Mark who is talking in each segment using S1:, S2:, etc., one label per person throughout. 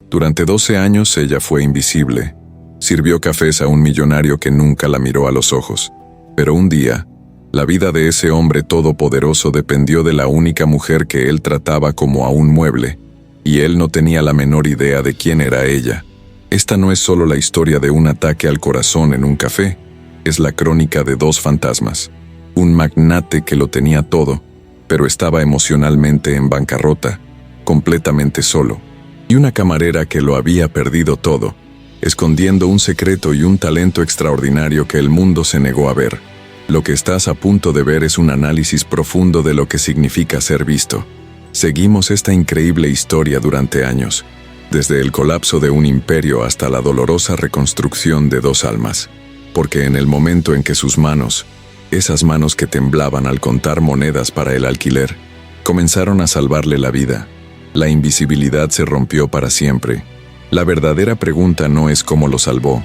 S1: Durante 12 años ella fue invisible. Sirvió cafés a un millonario que nunca la miró a los ojos. Pero un día, la vida de ese hombre todopoderoso dependió de la única mujer que él trataba como a un mueble, y él no tenía la menor idea de quién era ella. Esta no es solo la historia de un ataque al corazón en un café, es la crónica de dos fantasmas. Un magnate que lo tenía todo, pero estaba emocionalmente en bancarrota, completamente solo, y una camarera que lo había perdido todo, escondiendo un secreto y un talento extraordinario que el mundo se negó a ver. Lo que estás a punto de ver es un análisis profundo de lo que significa ser visto. Seguimos esta increíble historia durante años, desde el colapso de un imperio hasta la dolorosa reconstrucción de dos almas, porque en el momento en que sus manos, esas manos que temblaban al contar monedas para el alquiler, comenzaron a salvarle la vida, la invisibilidad se rompió para siempre. La verdadera pregunta no es cómo lo salvó,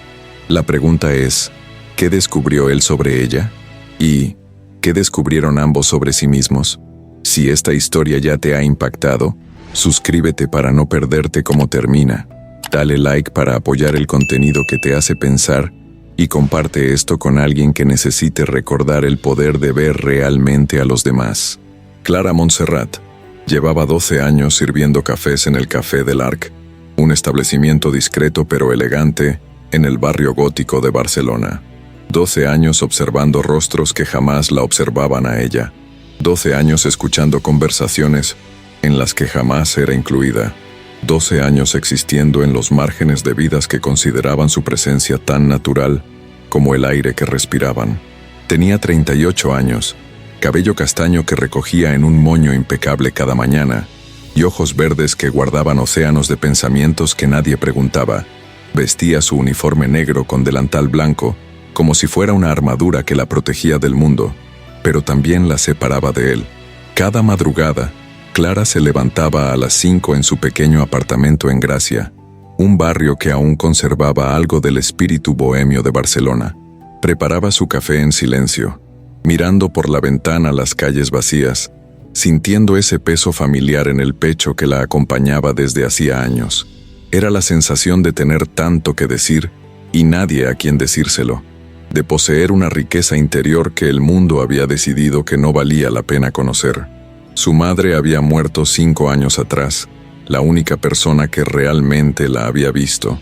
S1: la pregunta es, ¿qué descubrió él sobre ella? ¿Y qué descubrieron ambos sobre sí mismos? Si esta historia ya te ha impactado, suscríbete para no perderte cómo termina, dale like para apoyar el contenido que te hace pensar y comparte esto con alguien que necesite recordar el poder de ver realmente a los demás. Clara Montserrat llevaba 12 años sirviendo cafés en el Café del Arc, un establecimiento discreto pero elegante en el barrio gótico de Barcelona. 12 años observando rostros que jamás la observaban a ella. 12 años escuchando conversaciones en las que jamás era incluida. 12 años existiendo en los márgenes de vidas que consideraban su presencia tan natural como el aire que respiraban. Tenía 38 años, cabello castaño que recogía en un moño impecable cada mañana, y ojos verdes que guardaban océanos de pensamientos que nadie preguntaba. Vestía su uniforme negro con delantal blanco, como si fuera una armadura que la protegía del mundo, pero también la separaba de él. Cada madrugada, Clara se levantaba a las 5 en su pequeño apartamento en Gracia, un barrio que aún conservaba algo del espíritu bohemio de Barcelona. Preparaba su café en silencio, mirando por la ventana las calles vacías, sintiendo ese peso familiar en el pecho que la acompañaba desde hacía años. Era la sensación de tener tanto que decir y nadie a quien decírselo, de poseer una riqueza interior que el mundo había decidido que no valía la pena conocer. Su madre había muerto 5 años atrás, la única persona que realmente la había visto.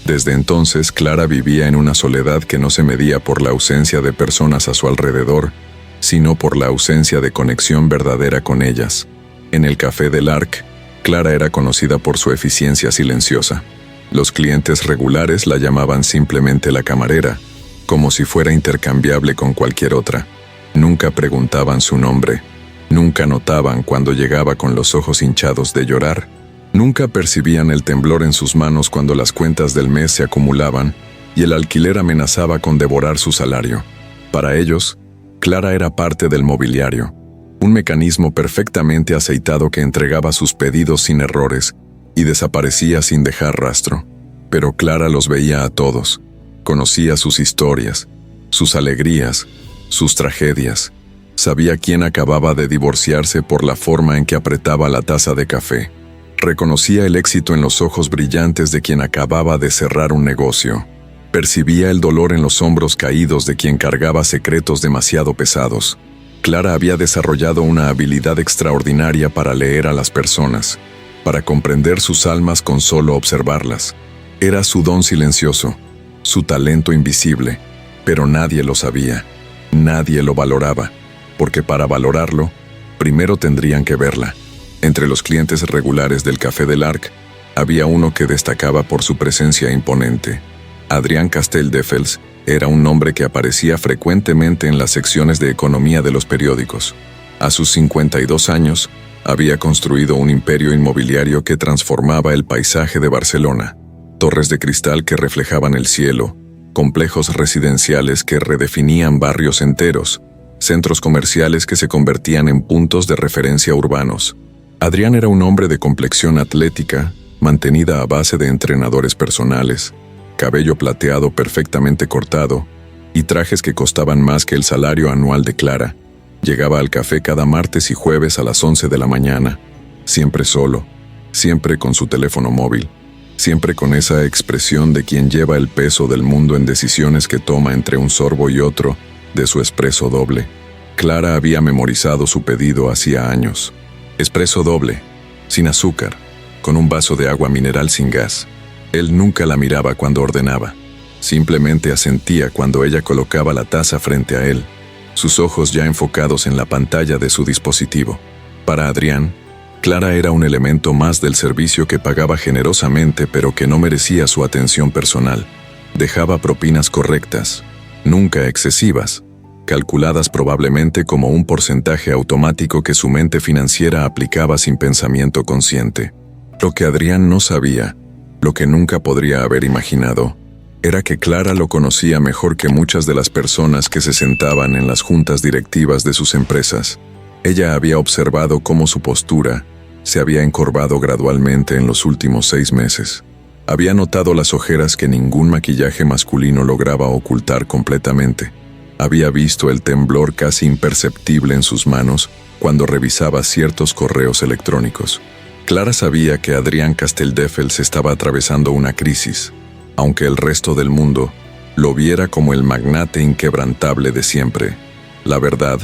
S1: Desde entonces, Clara vivía en una soledad que no se medía por la ausencia de personas a su alrededor, sino por la ausencia de conexión verdadera con ellas. En el Café del Arc, Clara era conocida por su eficiencia silenciosa. Los clientes regulares la llamaban simplemente la camarera, como si fuera intercambiable con cualquier otra. Nunca preguntaban su nombre, nunca notaban cuando llegaba con los ojos hinchados de llorar, nunca percibían el temblor en sus manos cuando las cuentas del mes se acumulaban y el alquiler amenazaba con devorar su salario. Para ellos, Clara era parte del mobiliario, un mecanismo perfectamente aceitado que entregaba sus pedidos sin errores y desaparecía sin dejar rastro. Pero Clara los veía a todos, conocía sus historias, sus alegrías, sus tragedias. Sabía quién acababa de divorciarse por la forma en que apretaba la taza de café. Reconocía el éxito en los ojos brillantes de quien acababa de cerrar un negocio. Percibía el dolor en los hombros caídos de quien cargaba secretos demasiado pesados. Clara había desarrollado una habilidad extraordinaria para leer a las personas, para comprender sus almas con solo observarlas. Era su don silencioso, su talento invisible, pero nadie lo sabía, nadie lo valoraba, porque para valorarlo, primero tendrían que verla. Entre los clientes regulares del Café del Arc, había uno que destacaba por su presencia imponente. Adrián Castelldefels era un nombre que aparecía frecuentemente en las secciones de economía de los periódicos. A sus 52 años, había construido un imperio inmobiliario que transformaba el paisaje de Barcelona. Torres de cristal que reflejaban el cielo, complejos residenciales que redefinían barrios enteros, centros comerciales que se convertían en puntos de referencia urbanos. Adrián era un hombre de complexión atlética, mantenida a base de entrenadores personales, cabello plateado perfectamente cortado y trajes que costaban más que el salario anual de Clara. Llegaba al café cada martes y jueves a las 11 de la mañana, siempre solo, siempre con su teléfono móvil, siempre con esa expresión de quien lleva el peso del mundo en decisiones que toma entre un sorbo y otro de su espresso doble. Clara había memorizado su pedido hacía años. Espresso doble, sin azúcar, con un vaso de agua mineral sin gas. Él nunca la miraba cuando ordenaba. Simplemente asentía cuando ella colocaba la taza frente a él, sus ojos ya enfocados en la pantalla de su dispositivo. Para Adrián, Clara era un elemento más del servicio que pagaba generosamente pero que no merecía su atención personal. Dejaba propinas correctas, nunca excesivas, calculadas probablemente como un porcentaje automático que su mente financiera aplicaba sin pensamiento consciente. Lo que Adrián no sabía, lo que nunca podría haber imaginado, era que Clara lo conocía mejor que muchas de las personas que se sentaban en las juntas directivas de sus empresas. Ella había observado cómo su postura se había encorvado gradualmente en los últimos 6 meses. Había notado las ojeras que ningún maquillaje masculino lograba ocultar completamente. Había visto el temblor casi imperceptible en sus manos cuando revisaba ciertos correos electrónicos. Clara sabía que Adrián Casteldefels estaba atravesando una crisis, aunque el resto del mundo lo viera como el magnate inquebrantable de siempre. La verdad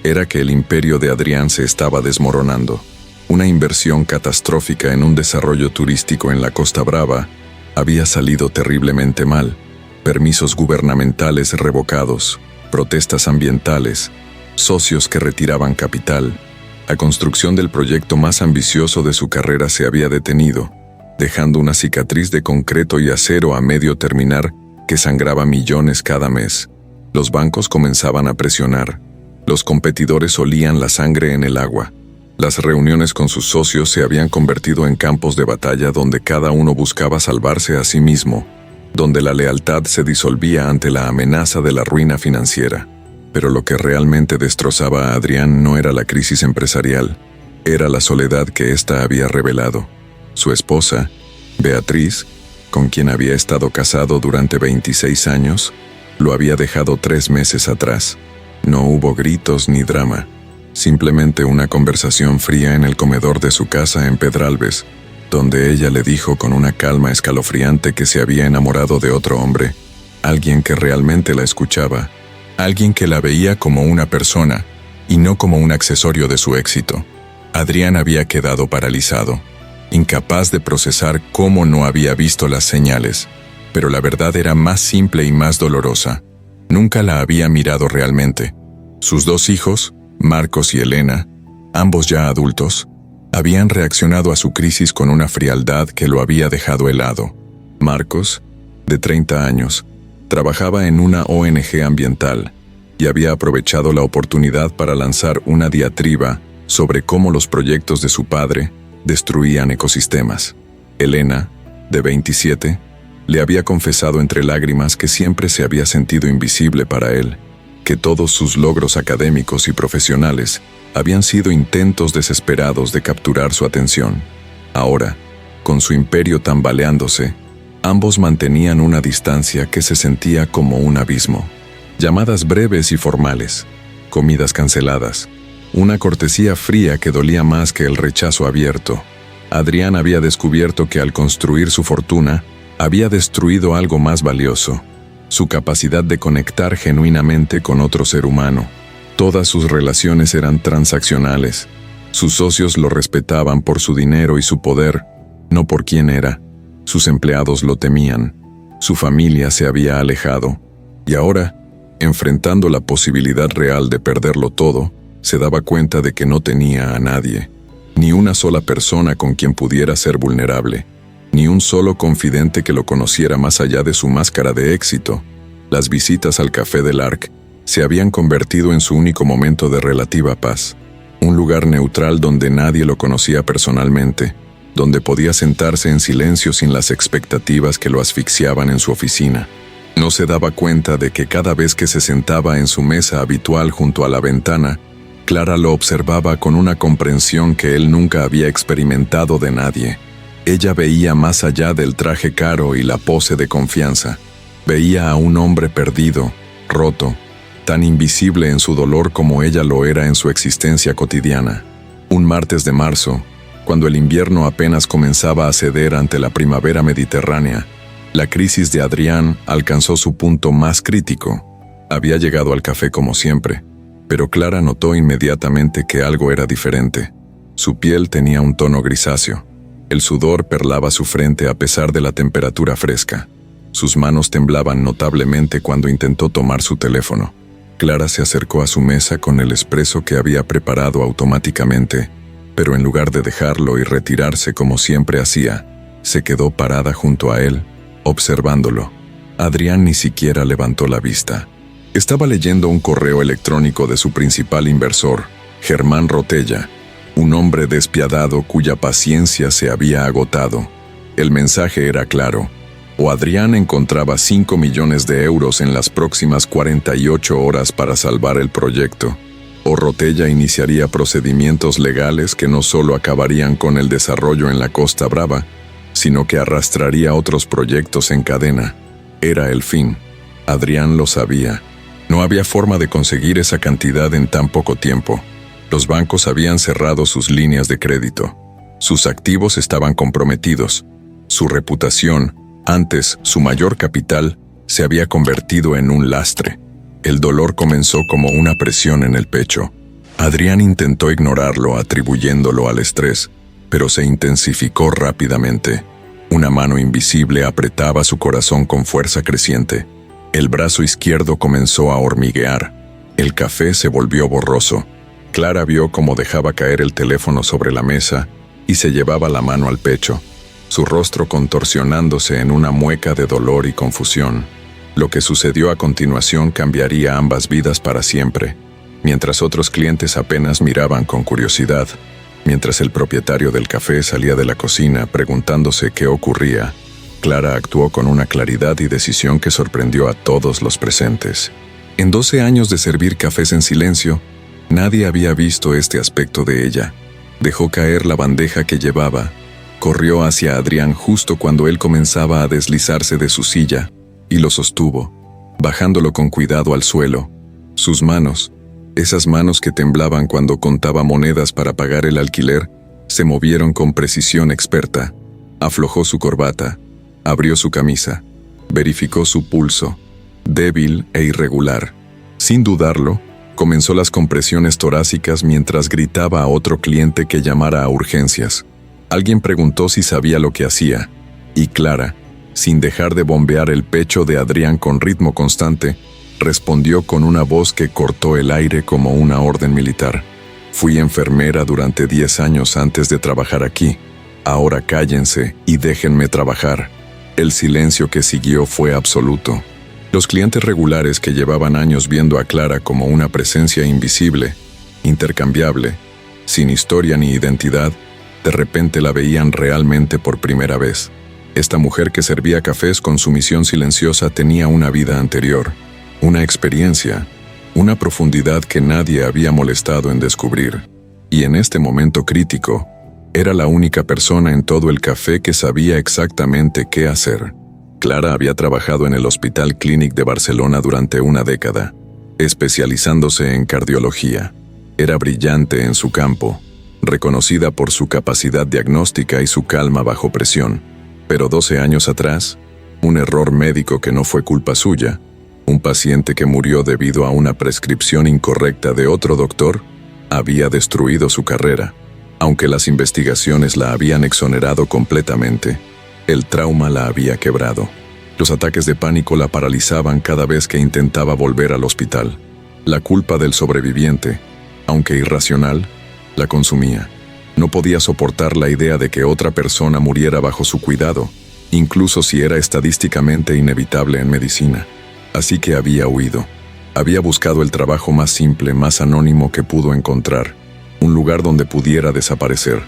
S1: era que el imperio de Adrián se estaba desmoronando. Una inversión catastrófica en un desarrollo turístico en la Costa Brava había salido terriblemente mal. Permisos gubernamentales revocados, protestas ambientales, socios que retiraban capital. La construcción del proyecto más ambicioso de su carrera se había detenido, dejando una cicatriz de concreto y acero a medio terminar que sangraba millones cada mes. Los bancos comenzaban a presionar. Los competidores olían la sangre en el agua. Las reuniones con sus socios se habían convertido en campos de batalla donde cada uno buscaba salvarse a sí mismo, donde la lealtad se disolvía ante la amenaza de la ruina financiera. Pero lo que realmente destrozaba a Adrián no era la crisis empresarial, era la soledad que ésta había revelado. Su esposa, Beatriz, con quien había estado casado durante 26 años, lo había dejado 3 meses atrás. No hubo gritos ni drama, simplemente una conversación fría en el comedor de su casa en Pedralbes, donde ella le dijo con una calma escalofriante que se había enamorado de otro hombre, alguien que realmente la escuchaba, alguien que la veía como una persona y no como un accesorio de su éxito. Adrián había quedado paralizado, incapaz de procesar cómo no había visto las señales, pero la verdad era más simple y más dolorosa. Nunca la había mirado realmente. Sus 2 hijos, Marcos y Elena, ambos ya adultos, habían reaccionado a su crisis con una frialdad que lo había dejado helado. Marcos, de 30 años, trabajaba en una ONG ambiental y había aprovechado la oportunidad para lanzar una diatriba sobre cómo los proyectos de su padre destruían ecosistemas. Elena, de 27, le había confesado entre lágrimas que siempre se había sentido invisible para él, que todos sus logros académicos y profesionales habían sido intentos desesperados de capturar su atención. Ahora, con su imperio tambaleándose, ambos mantenían una distancia que se sentía como un abismo. Llamadas breves y formales, comidas canceladas, una cortesía fría que dolía más que el rechazo abierto. Adrián había descubierto que al construir su fortuna, había destruido algo más valioso, su capacidad de conectar genuinamente con otro ser humano. Todas sus relaciones eran transaccionales. Sus socios lo respetaban por su dinero y su poder, no por quién era. Sus empleados lo temían. Su familia se había alejado. Y ahora, enfrentando la posibilidad real de perderlo todo, se daba cuenta de que no tenía a nadie, ni una sola persona con quien pudiera ser vulnerable, ni un solo confidente que lo conociera más allá de su máscara de éxito. Las visitas al Café del Arc se habían convertido en su único momento de relativa paz, un lugar neutral donde nadie lo conocía personalmente, donde podía sentarse en silencio sin las expectativas que lo asfixiaban en su oficina. No se daba cuenta de que cada vez que se sentaba en su mesa habitual junto a la ventana, Clara lo observaba con una comprensión que él nunca había experimentado de nadie. Ella veía más allá del traje caro y la pose de confianza. Veía a un hombre perdido, roto, tan invisible en su dolor como ella lo era en su existencia cotidiana. Un martes de marzo, Cuando el invierno apenas comenzaba a ceder ante la primavera mediterránea, la crisis de Adrián alcanzó su punto más crítico. Había llegado al café como siempre, pero Clara notó inmediatamente que algo era diferente. Su piel tenía un tono grisáceo. El sudor perlaba su frente a pesar de la temperatura fresca. Sus manos temblaban notablemente cuando intentó tomar su teléfono. Clara se acercó a su mesa con el espresso que había preparado automáticamente, pero en lugar de dejarlo y retirarse como siempre hacía, se quedó parada junto a él, observándolo. Adrián ni siquiera levantó la vista. Estaba leyendo un correo electrónico de su principal inversor, Germán Rotella, un hombre despiadado cuya paciencia se había agotado. El mensaje era claro: o Adrián encontraba 5 millones de euros en las próximas 48 horas para salvar el proyecto, o Rotella iniciaría procedimientos legales que no solo acabarían con el desarrollo en la Costa Brava, sino que arrastraría otros proyectos en cadena. Era el fin. Adrián lo sabía. No había forma de conseguir esa cantidad en tan poco tiempo. Los bancos habían cerrado sus líneas de crédito. Sus activos estaban comprometidos. Su reputación, antes su mayor capital, se había convertido en un lastre. El dolor comenzó como una presión en el pecho. Adrián intentó ignorarlo atribuyéndolo al estrés, pero se intensificó rápidamente. Una mano invisible apretaba su corazón con fuerza creciente. El brazo izquierdo comenzó a hormiguear. El café se volvió borroso. Clara vio cómo dejaba caer el teléfono sobre la mesa y se llevaba la mano al pecho, su rostro contorsionándose en una mueca de dolor y confusión. Lo que sucedió a continuación cambiaría ambas vidas para siempre. Mientras otros clientes apenas miraban con curiosidad, mientras el propietario del café salía de la cocina preguntándose qué ocurría, Clara actuó con una claridad y decisión que sorprendió a todos los presentes. En 12 años de servir cafés en silencio, nadie había visto este aspecto de ella. Dejó caer la bandeja que llevaba, corrió hacia Adrián justo cuando él comenzaba a deslizarse de su silla, y lo sostuvo, bajándolo con cuidado al suelo. Sus manos, esas manos que temblaban cuando contaba monedas para pagar el alquiler, se movieron con precisión experta. Aflojó su corbata, abrió su camisa, verificó su pulso, débil e irregular. Sin dudarlo, comenzó las compresiones torácicas mientras gritaba a otro cliente que llamara a urgencias. Alguien preguntó si sabía lo que hacía, y Clara, sin dejar de bombear el pecho de Adrián con ritmo constante, respondió con una voz que cortó el aire como una orden militar. Fui enfermera durante 10 años antes de trabajar aquí. Ahora cállense y déjenme trabajar. El silencio que siguió fue absoluto. Los clientes regulares que llevaban años viendo a Clara como una presencia invisible, intercambiable, sin historia ni identidad, de repente la veían realmente por primera vez. Esta mujer que servía cafés con sumisión silenciosa tenía una vida anterior, una experiencia, una profundidad que nadie había molestado en descubrir. Y en este momento crítico, era la única persona en todo el café que sabía exactamente qué hacer. Clara había trabajado en el Hospital Clínic de Barcelona durante una década, especializándose en cardiología. Era brillante en su campo, reconocida por su capacidad diagnóstica y su calma bajo presión. Pero 12 años atrás, un error médico que no fue culpa suya, un paciente que murió debido a una prescripción incorrecta de otro doctor, había destruido su carrera. Aunque las investigaciones la habían exonerado completamente, el trauma la había quebrado. Los ataques de pánico la paralizaban cada vez que intentaba volver al hospital. La culpa del sobreviviente, aunque irracional, la consumía. No podía soportar la idea de que otra persona muriera bajo su cuidado, incluso si era estadísticamente inevitable en medicina. Así que había huido. Había buscado el trabajo más simple, más anónimo que pudo encontrar, un lugar donde pudiera desaparecer.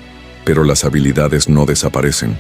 S1: Pero las habilidades no desaparecen.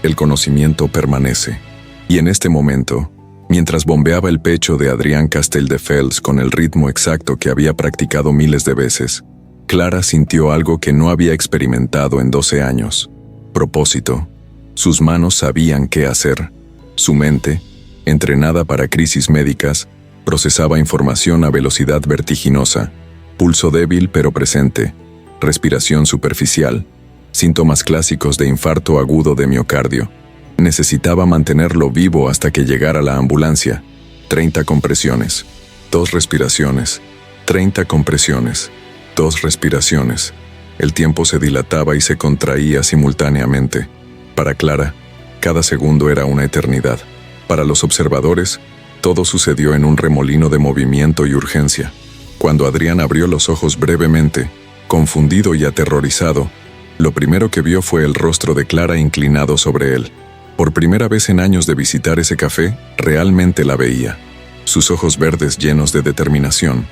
S1: El conocimiento permanece. Y en este momento, mientras bombeaba el pecho de Adrián Castelldefels con el ritmo exacto que había practicado miles de veces, Clara sintió algo que no había experimentado en 12 años. Propósito. Sus manos sabían qué hacer. Su mente, entrenada para crisis médicas, procesaba información a velocidad vertiginosa. Pulso débil pero presente. Respiración superficial. síntomas clásicos de infarto agudo de miocardio. Necesitaba mantenerlo vivo hasta que llegara la ambulancia. 30 compresiones, 2 respiraciones, 30 compresiones, 2 respiraciones. El tiempo se dilataba y se contraía simultáneamente. Para Clara, cada segundo era una eternidad. Para los observadores, todo sucedió en un remolino de movimiento y urgencia. Cuando Adrián abrió los ojos brevemente, confundido y aterrorizado, lo primero que vio fue el rostro de Clara inclinado sobre él. Por primera vez en años de visitar ese café, realmente la veía. Sus ojos verdes llenos de determinación,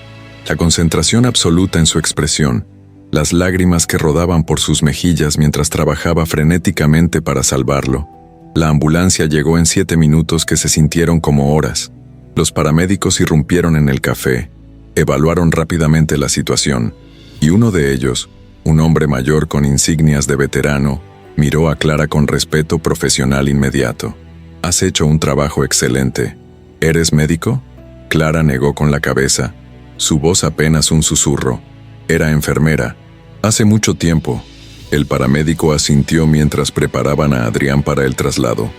S1: la concentración absoluta en su expresión, las lágrimas que rodaban por sus mejillas mientras trabajaba frenéticamente para salvarlo. La ambulancia llegó en 7 minutos que se sintieron como horas. Los paramédicos irrumpieron en el café, evaluaron rápidamente la situación, y uno de ellos, un hombre mayor con insignias de veterano, miró a Clara con respeto profesional inmediato. «Has hecho un trabajo excelente. ¿Eres médico?». Clara negó con la cabeza, su voz apenas un susurro. Era enfermera. «Hace mucho tiempo». El paramédico asintió mientras preparaban a Adrián para el traslado.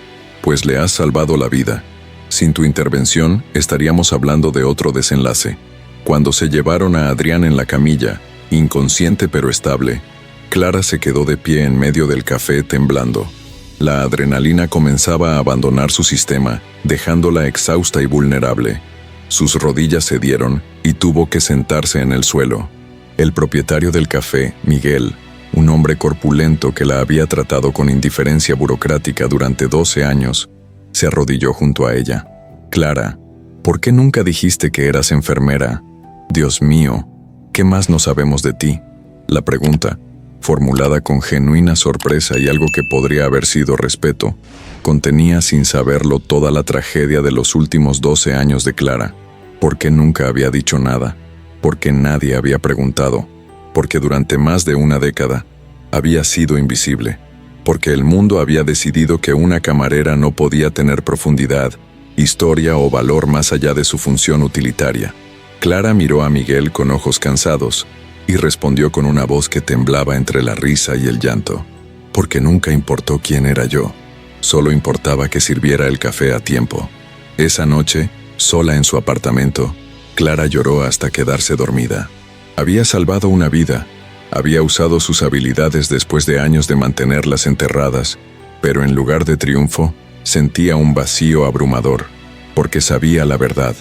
S1: «Pues le has salvado la vida. Sin tu intervención, estaríamos hablando de otro desenlace». Cuando se llevaron a Adrián en la camilla, inconsciente pero estable, Clara se quedó de pie en medio del café temblando. La adrenalina comenzaba a abandonar su sistema, dejándola exhausta y vulnerable. Sus rodillas cedieron y tuvo que sentarse en el suelo. El propietario del café, Miguel, un hombre corpulento que la había tratado con indiferencia burocrática durante 12 años, se arrodilló junto a ella. «Clara, ¿por qué nunca dijiste que eras enfermera? Dios mío, ¿qué más no sabemos de ti?». La pregunta, formulada con genuina sorpresa y algo que podría haber sido respeto, contenía sin saberlo toda la tragedia de los últimos 12 años de Clara. ¿Por qué nunca había dicho nada? ¿Por qué nadie había preguntado? Porque durante más de una década había sido invisible. Porque el mundo había decidido que una camarera no podía tener profundidad, historia o valor más allá de su función utilitaria. Clara miró a Miguel con ojos cansados y respondió con una voz que temblaba entre la risa y el llanto. «Porque nunca importó quién era yo. Solo importaba que sirviera el café a tiempo». Esa noche, sola en su apartamento, Clara lloró hasta quedarse dormida. Había salvado una vida, había usado sus habilidades después de años de mantenerlas enterradas, pero en lugar de triunfo, sentía un vacío abrumador, porque sabía la verdad.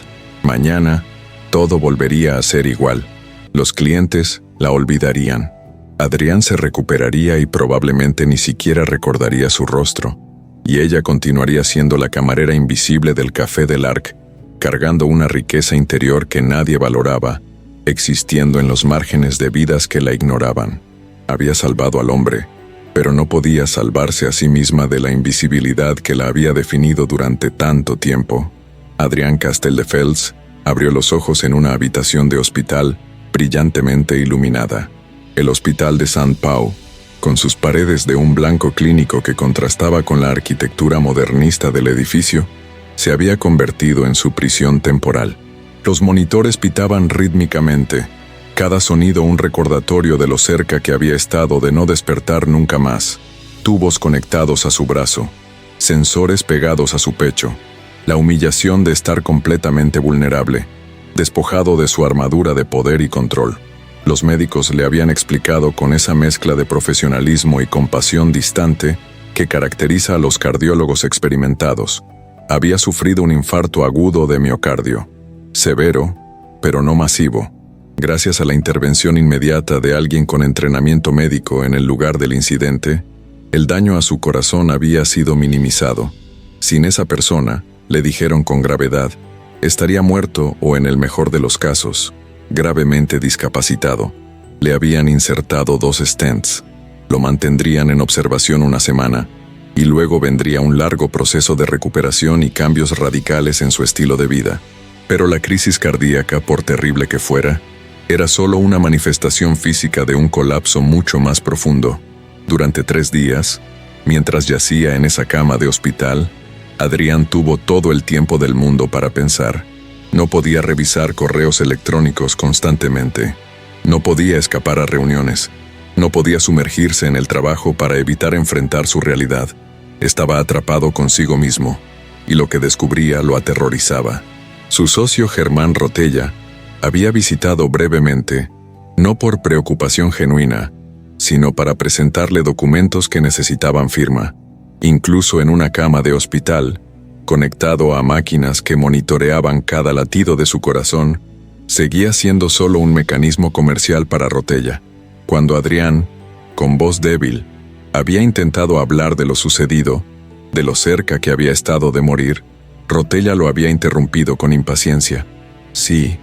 S1: Mañana, todo volvería a ser igual. Los clientes la olvidarían. Adrián se recuperaría y probablemente ni siquiera recordaría su rostro, y ella continuaría siendo la camarera invisible del Café del Arc, cargando una riqueza interior que nadie valoraba, existiendo en los márgenes de vidas que la ignoraban. Había salvado al hombre, pero no podía salvarse a sí misma de la invisibilidad que la había definido durante tanto tiempo. Adrián Castelldefels abrió los ojos en una habitación de hospital brillantemente iluminada. El Hospital de Sant Pau, con sus paredes de un blanco clínico que contrastaba con la arquitectura modernista del edificio, se había convertido en su prisión temporal. Los monitores pitaban rítmicamente, cada sonido un recordatorio de lo cerca que había estado de no despertar nunca más. Tubos conectados a su brazo, sensores pegados a su pecho, la humillación de estar completamente vulnerable, despojado de su armadura de poder y control. Los médicos le habían explicado con esa mezcla de profesionalismo y compasión distante que caracteriza a los cardiólogos experimentados. Había sufrido un infarto agudo de miocardio, severo, pero no masivo. Gracias a la intervención inmediata de alguien con entrenamiento médico en el lugar del incidente, el daño a su corazón había sido minimizado. Sin esa persona, le dijeron con gravedad, estaría muerto o, en el mejor de los casos, gravemente discapacitado. Le habían insertado 2 stents, lo mantendrían en observación una semana, y luego vendría un largo proceso de recuperación y cambios radicales en su estilo de vida. Pero la crisis cardíaca, por terrible que fuera, era solo una manifestación física de un colapso mucho más profundo. Durante 3 días, mientras yacía en esa cama de hospital, Adrián tuvo todo el tiempo del mundo para pensar. No podía revisar correos electrónicos constantemente. No podía escapar a reuniones. No podía sumergirse en el trabajo para evitar enfrentar su realidad. Estaba atrapado consigo mismo, y lo que descubría lo aterrorizaba. Su socio Germán Rotella había visitado brevemente, no por preocupación genuina, sino para presentarle documentos que necesitaban firma. Incluso en una cama de hospital, conectado a máquinas que monitoreaban cada latido de su corazón, seguía siendo solo un mecanismo comercial para Rotella. Cuando Adrián, con voz débil, había intentado hablar de lo sucedido, de lo cerca que había estado de morir, Rotella lo había interrumpido con impaciencia. Sí,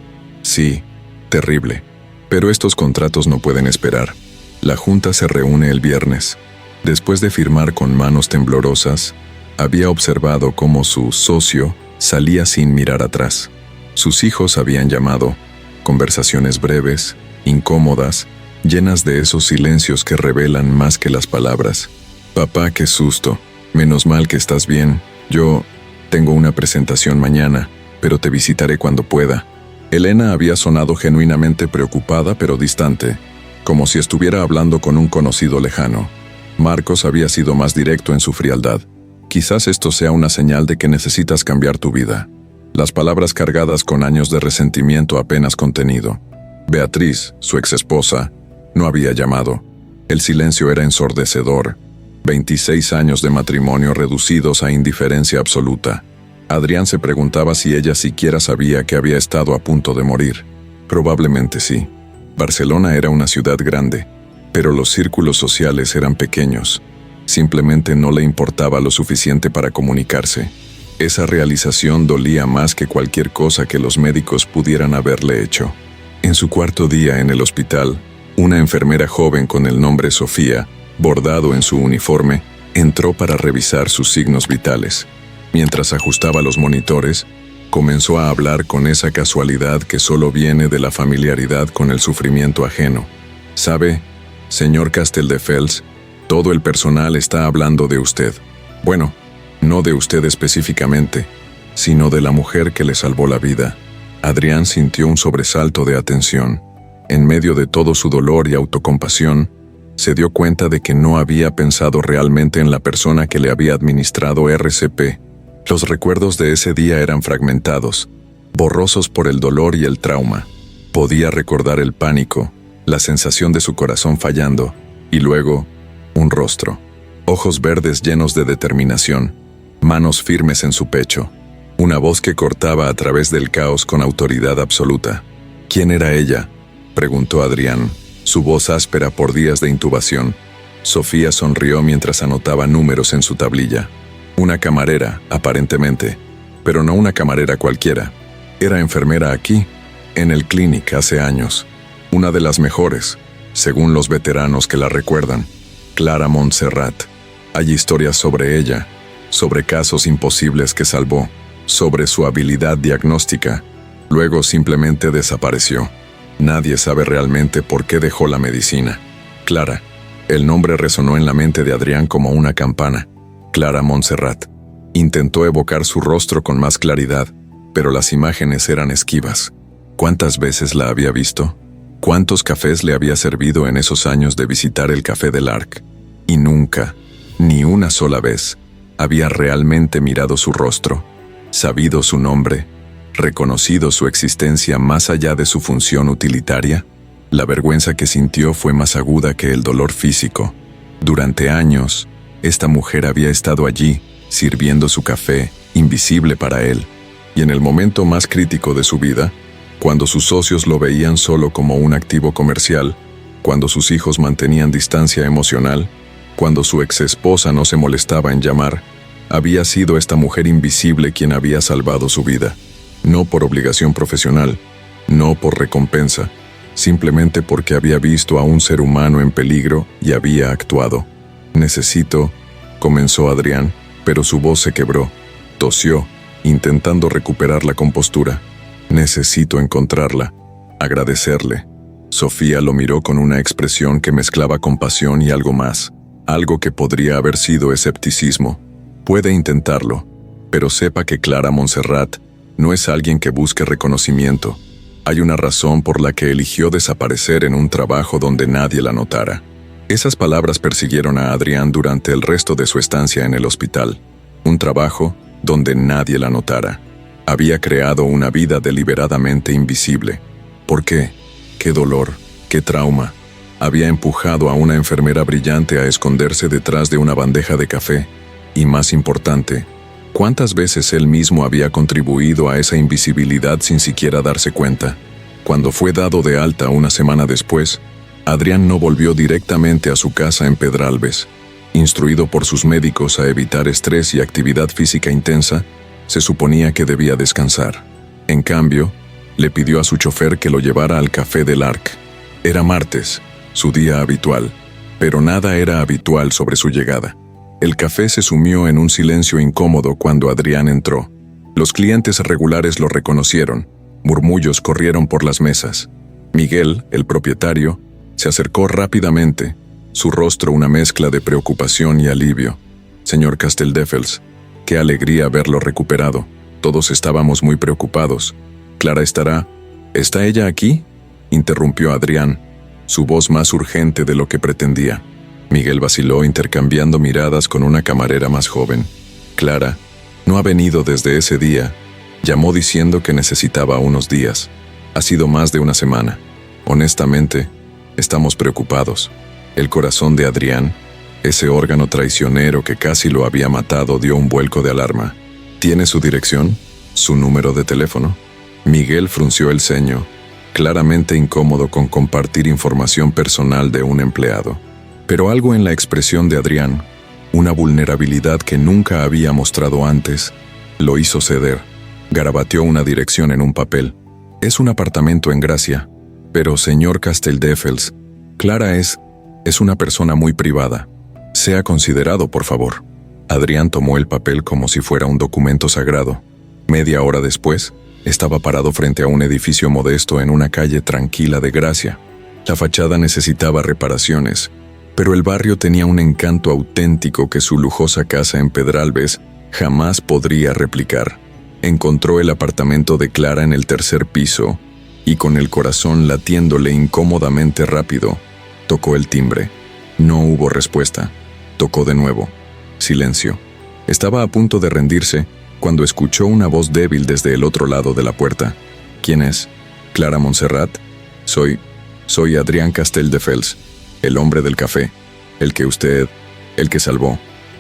S1: terrible. Pero estos contratos no pueden esperar. La junta se reúne el viernes. Después de firmar con manos temblorosas, había observado cómo su socio salía sin mirar atrás. Sus hijos habían llamado, conversaciones breves, incómodas, llenas de esos silencios que revelan más que las palabras. Papá, qué susto. Menos mal que estás bien. Yo tengo una presentación mañana, pero te visitaré cuando pueda. Elena había sonado genuinamente preocupada pero distante, como si estuviera hablando con un conocido lejano. Marcos había sido más directo en su frialdad. Quizás esto sea una señal de que necesitas cambiar tu vida. Las palabras cargadas con años de resentimiento apenas contenido. Beatriz, su exesposa, no había llamado. El silencio era ensordecedor. 26 años de matrimonio reducidos a indiferencia absoluta. Adrián se preguntaba si ella siquiera sabía que había estado a punto de morir. Probablemente sí. Barcelona era una ciudad grande, pero los círculos sociales eran pequeños. Simplemente no le importaba lo suficiente para comunicarse. Esa realización dolía más que cualquier cosa que los médicos pudieran haberle hecho. En su cuarto día en el hospital, una enfermera joven con el nombre Sofía, bordado en su uniforme, entró para revisar sus signos vitales. Mientras ajustaba los monitores, comenzó a hablar con esa casualidad que solo viene de la familiaridad con el sufrimiento ajeno. «¿Sabe, señor Castelldefels, todo el personal está hablando de usted. Bueno, no de usted específicamente, sino de la mujer que le salvó la vida». Adrián sintió un sobresalto de atención. En medio de todo su dolor y autocompasión, se dio cuenta de que no había pensado realmente en la persona que le había administrado RCP. Los recuerdos de ese día eran fragmentados, borrosos por el dolor y el trauma. Podía recordar el pánico, la sensación de su corazón fallando, y luego, un rostro. Ojos verdes llenos de determinación, manos firmes en su pecho. Una voz que cortaba a través del caos con autoridad absoluta. ¿Quién era ella?, preguntó Adrián, su voz áspera por días de intubación. Sofía sonrió mientras anotaba números en su tablilla. Una camarera, aparentemente, pero no una camarera cualquiera. Era enfermera aquí, en el Clinic hace años. Una de las mejores, según los veteranos que la recuerdan. Clara Montserrat. Hay historias sobre ella, sobre casos imposibles que salvó, sobre su habilidad diagnóstica. Luego simplemente desapareció. Nadie sabe realmente por qué dejó la medicina. Clara. El nombre resonó en la mente de Adrián como una campana. Clara Montserrat. Intentó evocar su rostro con más claridad, pero las imágenes eran esquivas. ¿Cuántas veces la había visto? ¿Cuántos cafés le había servido en esos años de visitar el Café del Arc? Y nunca, ni una sola vez, había realmente mirado su rostro, sabido su nombre, reconocido su existencia más allá de su función utilitaria. La vergüenza que sintió fue más aguda que el dolor físico. Durante años, esta mujer había estado allí, sirviendo su café, invisible para él. Y en el momento más crítico de su vida, cuando sus socios lo veían solo como un activo comercial, cuando sus hijos mantenían distancia emocional, cuando su exesposa no se molestaba en llamar, había sido esta mujer invisible quien había salvado su vida. No por obligación profesional, no por recompensa, simplemente porque había visto a un ser humano en peligro y había actuado. «Necesito», comenzó Adrián, pero su voz se quebró. Tosió, intentando recuperar la compostura. «Necesito encontrarla, agradecerle». Sofía lo miró con una expresión que mezclaba compasión y algo más, algo que podría haber sido escepticismo. «Puede intentarlo, pero sepa que Clara Montserrat no es alguien que busque reconocimiento. Hay una razón por la que eligió desaparecer en un trabajo donde nadie la notara. Esas palabras persiguieron a Adrián durante el resto de su estancia en el hospital. Un trabajo donde nadie la notara. Había creado una vida deliberadamente invisible. ¿Por qué? ¿Qué dolor? ¿Qué trauma? Había empujado a una enfermera brillante a esconderse detrás de una bandeja de café. Y más importante, ¿cuántas veces él mismo había contribuido a esa invisibilidad sin siquiera darse cuenta? Cuando fue dado de alta una semana después, Adrián no volvió directamente a su casa en Pedralbes. Instruido por sus médicos a evitar estrés y actividad física intensa, se suponía que debía descansar. En cambio, le pidió a su chofer que lo llevara al Café del Arc. Era martes, su día habitual, pero nada era habitual sobre su llegada. El café se sumió en un silencio incómodo cuando Adrián entró. Los clientes regulares lo reconocieron. Murmullos corrieron por las mesas. Miguel, el propietario, se acercó rápidamente, su rostro una mezcla de preocupación y alivio. Señor Casteldefels, qué alegría verlo recuperado. Todos estábamos muy preocupados. ¿Clara estará? ¿Está ella aquí?, interrumpió Adrián, su voz más urgente de lo que pretendía. Miguel vaciló intercambiando miradas con una camarera más joven. Clara no ha venido desde ese día. Llamó diciendo que necesitaba unos días. Ha sido más de una semana. Honestamente, estamos preocupados. El corazón de Adrián, ese órgano traicionero que casi lo había matado, dio un vuelco de alarma. ¿Tiene su dirección? ¿Su número de teléfono? Miguel frunció el ceño, claramente incómodo con compartir información personal de un empleado. Pero algo en la expresión de Adrián, una vulnerabilidad que nunca había mostrado antes, lo hizo ceder. Garabateó una dirección en un papel. Es un apartamento en Gracia. Pero, señor Casteldefels, Clara es una persona muy privada. Sea considerado, por favor. Adrián tomó el papel como si fuera un documento sagrado. Media hora después, estaba parado frente a un edificio modesto en una calle tranquila de Gracia. La fachada necesitaba reparaciones, pero el barrio tenía un encanto auténtico que su lujosa casa en Pedralbes jamás podría replicar. Encontró el apartamento de Clara en el tercer piso y, con el corazón latiéndole incómodamente rápido, tocó el timbre. No hubo respuesta. Tocó de nuevo. Silencio. Estaba a punto de rendirse cuando escuchó una voz débil desde el otro lado de la puerta. ¿Quién es? ¿Clara Montserrat? Soy Adrián Casteldefels, el hombre del café, el que salvó.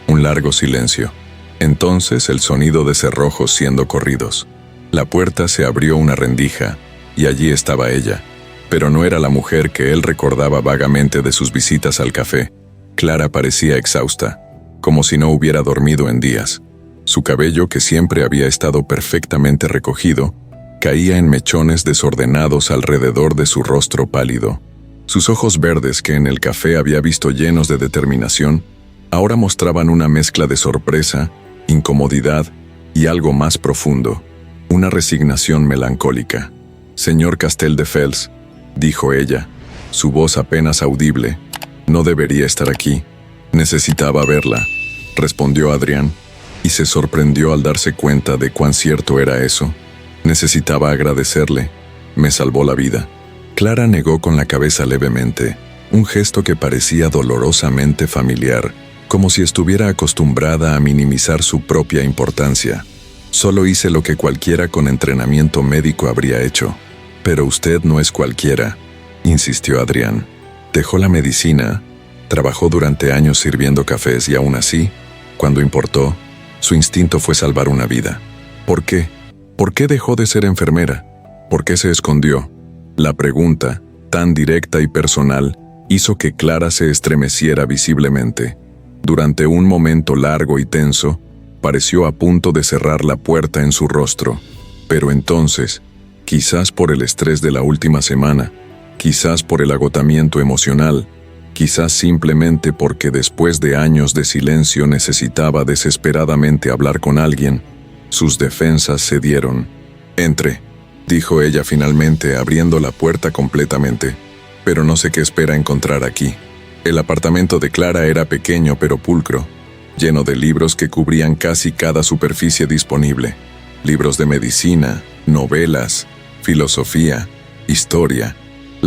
S1: Un largo silencio. Entonces el sonido de cerrojos siendo corridos. La puerta se abrió una rendija, y allí estaba ella. Pero no era la mujer que él recordaba vagamente de sus visitas al café. Clara parecía exhausta, como si no hubiera dormido en días. Su cabello, que siempre había estado perfectamente recogido, caía en mechones desordenados alrededor de su rostro pálido. Sus ojos verdes, que en el café había visto llenos de determinación, ahora mostraban una mezcla de sorpresa, incomodidad y algo más profundo, una resignación melancólica. «Señor Casteldefels», dijo ella, su voz apenas audible, «no debería estar aquí. Necesitaba verla», respondió Adrián, y se sorprendió al darse cuenta de cuán cierto era eso. «Necesitaba agradecerle. Me salvó la vida». Clara negó con la cabeza levemente, un gesto que parecía dolorosamente familiar, como si estuviera acostumbrada a minimizar su propia importancia. «Solo hice lo que cualquiera con entrenamiento médico habría hecho». «Pero usted no es cualquiera», insistió Adrián. «Dejó la medicina, trabajó durante años sirviendo cafés y aún así, cuando importó, su instinto fue salvar una vida. ¿Por qué? ¿Por qué dejó de ser enfermera? ¿Por qué se escondió?» La pregunta, tan directa y personal, hizo que Clara se estremeciera visiblemente. Durante un momento largo y tenso, pareció a punto de cerrar la puerta en su rostro. Pero entonces, quizás por el estrés de la última semana, quizás por el agotamiento emocional, quizás simplemente porque después de años de silencio necesitaba desesperadamente hablar con alguien, sus defensas cedieron. «Entre», dijo ella finalmente, abriendo la puerta completamente. «Pero no sé qué espera encontrar aquí». El apartamento de Clara era pequeño pero pulcro, lleno de libros que cubrían casi cada superficie disponible. Libros de medicina, novelas, filosofía, historia.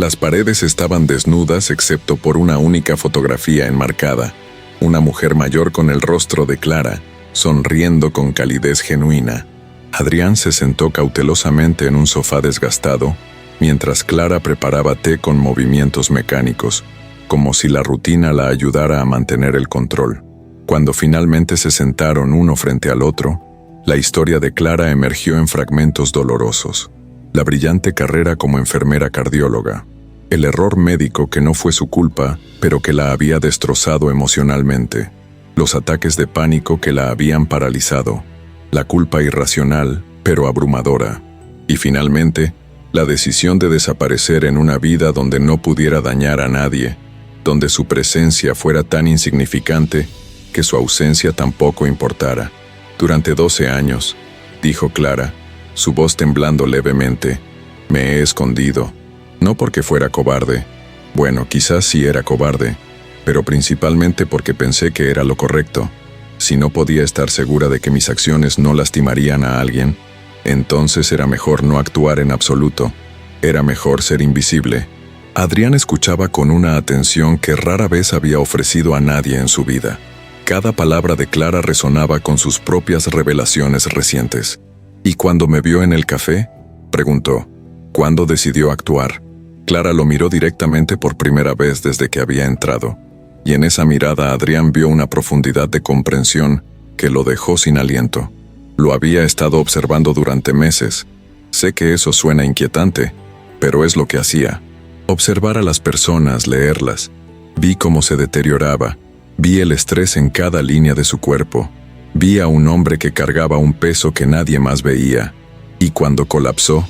S1: Las paredes estaban desnudas excepto por una única fotografía enmarcada, una mujer mayor con el rostro de Clara, sonriendo con calidez genuina. Adrián se sentó cautelosamente en un sofá desgastado, mientras Clara preparaba té con movimientos mecánicos, como si la rutina la ayudara a mantener el control. Cuando finalmente se sentaron uno frente al otro, la historia de Clara emergió en fragmentos dolorosos. La brillante carrera como enfermera cardióloga, el error médico que no fue su culpa, pero que la había destrozado emocionalmente, los ataques de pánico que la habían paralizado, la culpa irracional, pero abrumadora, y finalmente, la decisión de desaparecer en una vida donde no pudiera dañar a nadie, donde su presencia fuera tan insignificante que su ausencia tampoco importara. Durante 12 años, dijo Clara, su voz temblando levemente, me he escondido, no porque fuera cobarde, bueno, quizás sí era cobarde, pero principalmente porque pensé que era lo correcto. Si no podía estar segura de que mis acciones no lastimarían a alguien, entonces era mejor no actuar en absoluto, era mejor ser invisible. Adrián escuchaba con una atención que rara vez había ofrecido a nadie en su vida. Cada palabra de Clara resonaba con sus propias revelaciones recientes. ¿Y cuando me vio en el café?, preguntó. ¿Cuándo decidió actuar? Clara lo miró directamente por primera vez desde que había entrado, y en esa mirada Adrián vio una profundidad de comprensión que lo dejó sin aliento. Lo había estado observando durante meses. Sé que eso suena inquietante, pero es lo que hacía. Observar a las personas, leerlas. Vi cómo se deterioraba. Vi el estrés en cada línea de su cuerpo. Vi a un hombre que cargaba un peso que nadie más veía. Y cuando colapsó,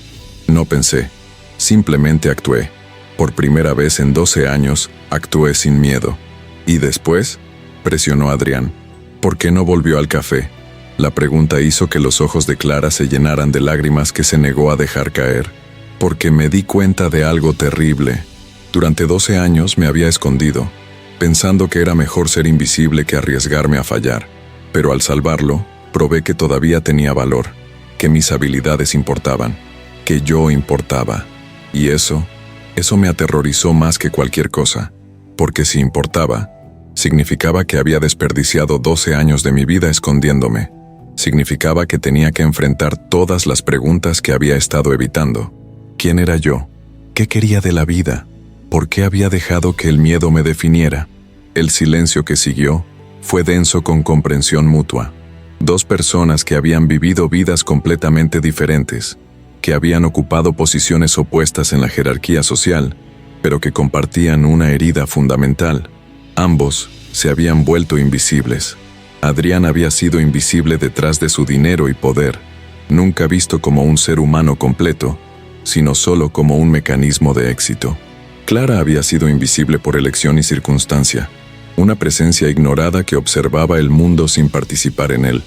S1: no pensé. Simplemente actué. Por primera vez en 12 años, actué sin miedo. ¿Y después?, presionó Adrián. ¿Por qué no volvió al café? La pregunta hizo que los ojos de Clara se llenaran de lágrimas que se negó a dejar caer. Porque me di cuenta de algo terrible. Durante 12 años me había escondido, pensando que era mejor ser invisible que arriesgarme a fallar. Pero al salvarlo, probé que todavía tenía valor, que mis habilidades importaban, que yo importaba. Y eso me aterrorizó más que cualquier cosa, porque si importaba, significaba que había desperdiciado 12 años de mi vida escondiéndome. Significaba que tenía que enfrentar todas las preguntas que había estado evitando. ¿Quién era yo? ¿Qué quería de la vida? ¿Por qué había dejado que el miedo me definiera? El silencio que siguió fue denso con comprensión mutua. Dos personas que habían vivido vidas completamente diferentes, que habían ocupado posiciones opuestas en la jerarquía social, pero que compartían una herida fundamental. Ambos se habían vuelto invisibles. Adrián había sido invisible detrás de su dinero y poder, nunca visto como un ser humano completo, sino solo como un mecanismo de éxito. Clara había sido invisible por elección y circunstancia, una presencia ignorada que observaba el mundo sin participar en él.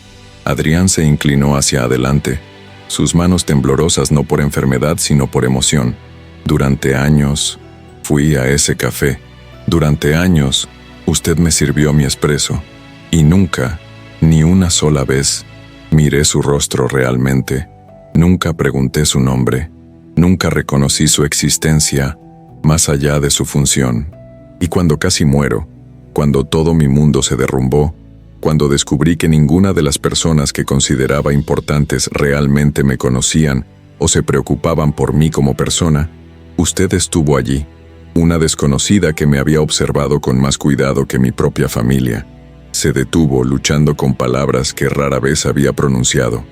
S1: Adrián se inclinó hacia adelante, sus manos temblorosas no por enfermedad sino por emoción. Durante años, fui a ese café. Durante años, usted me sirvió mi espresso. Y nunca, ni una sola vez, miré su rostro realmente. Nunca pregunté su nombre. Nunca reconocí su existencia, más allá de su función. Y cuando casi muero, cuando todo mi mundo se derrumbó, cuando descubrí que ninguna de las personas que consideraba importantes realmente me conocían o se preocupaban por mí como persona, usted estuvo allí, una desconocida que me había observado con más cuidado que mi propia familia. Se detuvo luchando con palabras que rara vez había pronunciado.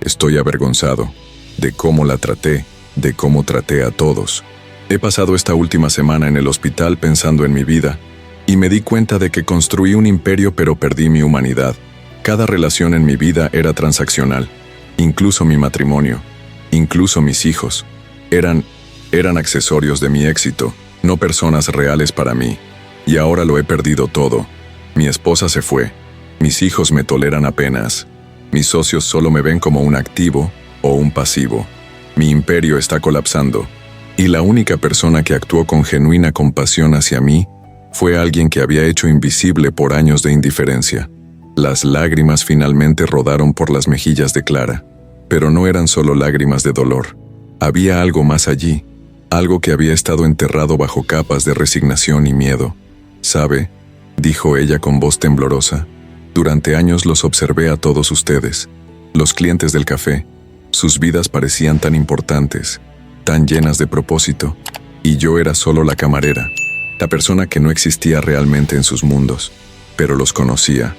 S1: Estoy avergonzado de cómo la traté, de cómo traté a todos. He pasado esta última semana en el hospital pensando en mi vida, y me di cuenta de que construí un imperio pero perdí mi humanidad. Cada relación en mi vida era transaccional, incluso mi matrimonio, incluso mis hijos. Eran accesorios de mi éxito, no personas reales para mí. Y ahora lo he perdido todo. Mi esposa se fue. Mis hijos me toleran apenas. Mis socios solo me ven como un activo o un pasivo. Mi imperio está colapsando. Y la única persona que actuó con genuina compasión hacia mí fue alguien que había hecho invisible por años de indiferencia. Las lágrimas finalmente rodaron por las mejillas de Clara. Pero no eran solo lágrimas de dolor. Había algo más allí. algo que había estado enterrado bajo capas de resignación y miedo. «¿Sabe?», dijo ella con voz temblorosa. «Durante años los observé a todos ustedes, los clientes del café. Sus vidas parecían tan importantes, tan llenas de propósito, y yo era solo la camarera, la persona que no existía realmente en sus mundos. Pero los conocía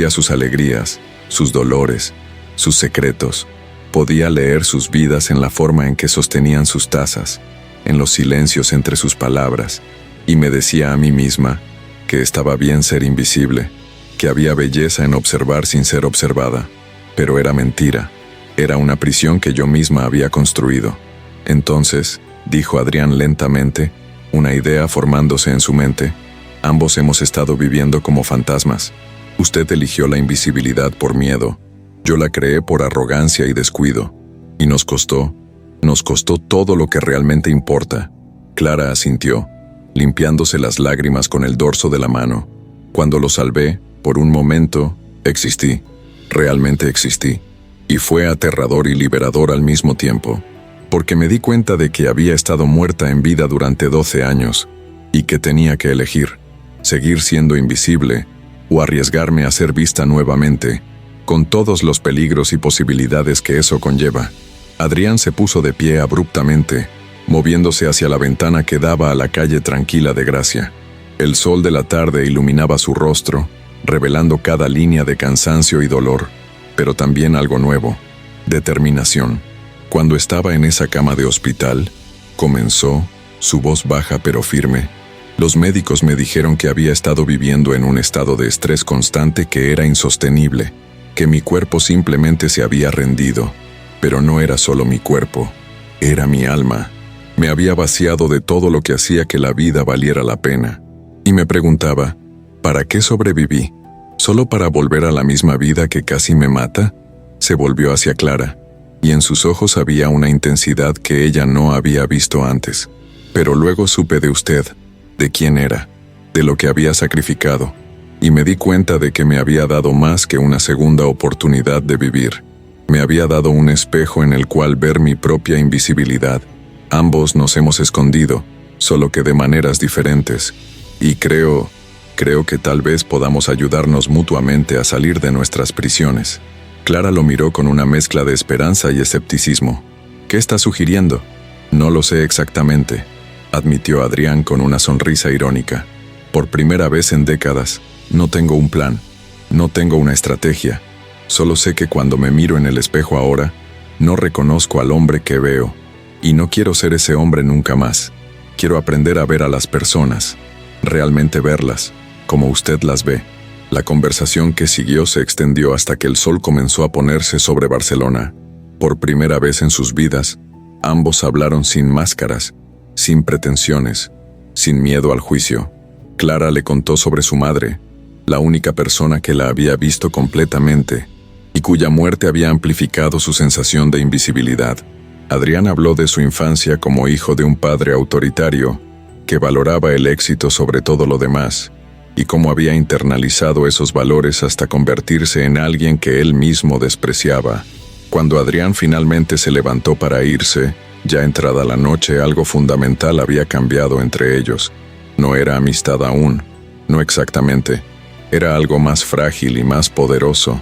S1: sus alegrías, sus dolores, sus secretos. Podía leer sus vidas en la forma en que sostenían sus tazas, en los silencios entre sus palabras, y me decía a mí misma que estaba bien ser invisible, que había belleza en observar sin ser observada. Pero era mentira, era una prisión que yo misma había construido. Entonces, dijo Adrián lentamente, una idea formándose en su mente, ambos hemos estado viviendo como fantasmas. Usted eligió la invisibilidad por miedo, yo la creé por arrogancia y descuido, y nos costó todo lo que realmente importa. Clara asintió, limpiándose las lágrimas con el dorso de la mano. Cuando lo salvé, por un momento, existí, realmente existí, y fue aterrador y liberador al mismo tiempo, porque me di cuenta de que había estado muerta en vida durante 12 años, y que tenía que elegir, seguir siendo invisible, o arriesgarme a ser vista nuevamente, con todos los peligros y posibilidades que eso conlleva. Adrián se puso de pie abruptamente, moviéndose hacia la ventana que daba a la calle tranquila de Gracia. El sol de la tarde iluminaba su rostro, revelando cada línea de cansancio y dolor, pero también algo nuevo, determinación. Cuando estaba en esa cama de hospital, comenzó, su voz baja pero firme. Los médicos me dijeron que había estado viviendo en un estado de estrés constante que era insostenible, que mi cuerpo simplemente se había rendido. Pero no era solo mi cuerpo, era mi alma. Me había vaciado de todo lo que hacía que la vida valiera la pena. Y me preguntaba, ¿para qué sobreviví? ¿Solo para volver a la misma vida que casi me mata? Se volvió hacia Clara, y en sus ojos había una intensidad que ella no había visto antes. Pero luego supe de usted, de quién era, de lo que había sacrificado, y me di cuenta de que me había dado más que una segunda oportunidad de vivir. Me había dado un espejo en el cual ver mi propia invisibilidad. Ambos nos hemos escondido, solo que de maneras diferentes, y creo que tal vez podamos ayudarnos mutuamente a salir de nuestras prisiones. Clara lo miró con una mezcla de esperanza y escepticismo. ¿Qué está sugiriendo? No lo sé exactamente, admitió Adrián con una sonrisa irónica. Por primera vez en décadas, no tengo un plan, no tengo una estrategia. Solo sé que cuando me miro en el espejo ahora, no reconozco al hombre que veo, y no quiero ser ese hombre nunca más. Quiero aprender a ver a las personas, realmente verlas, como usted las ve. La conversación que siguió se extendió hasta que el sol comenzó a ponerse sobre Barcelona. Por primera vez en sus vidas, ambos hablaron sin máscaras, sin pretensiones, sin miedo al juicio. Clara le contó sobre su madre, la única persona que la había visto completamente, y cuya muerte había amplificado su sensación de invisibilidad. Adrián habló de su infancia como hijo de un padre autoritario, que valoraba el éxito sobre todo lo demás, y cómo había internalizado esos valores hasta convertirse en alguien que él mismo despreciaba. Cuando Adrián finalmente se levantó para irse, ya entrada la noche, algo fundamental había cambiado entre ellos. No era amistad aún, no exactamente. Era algo más frágil y más poderoso,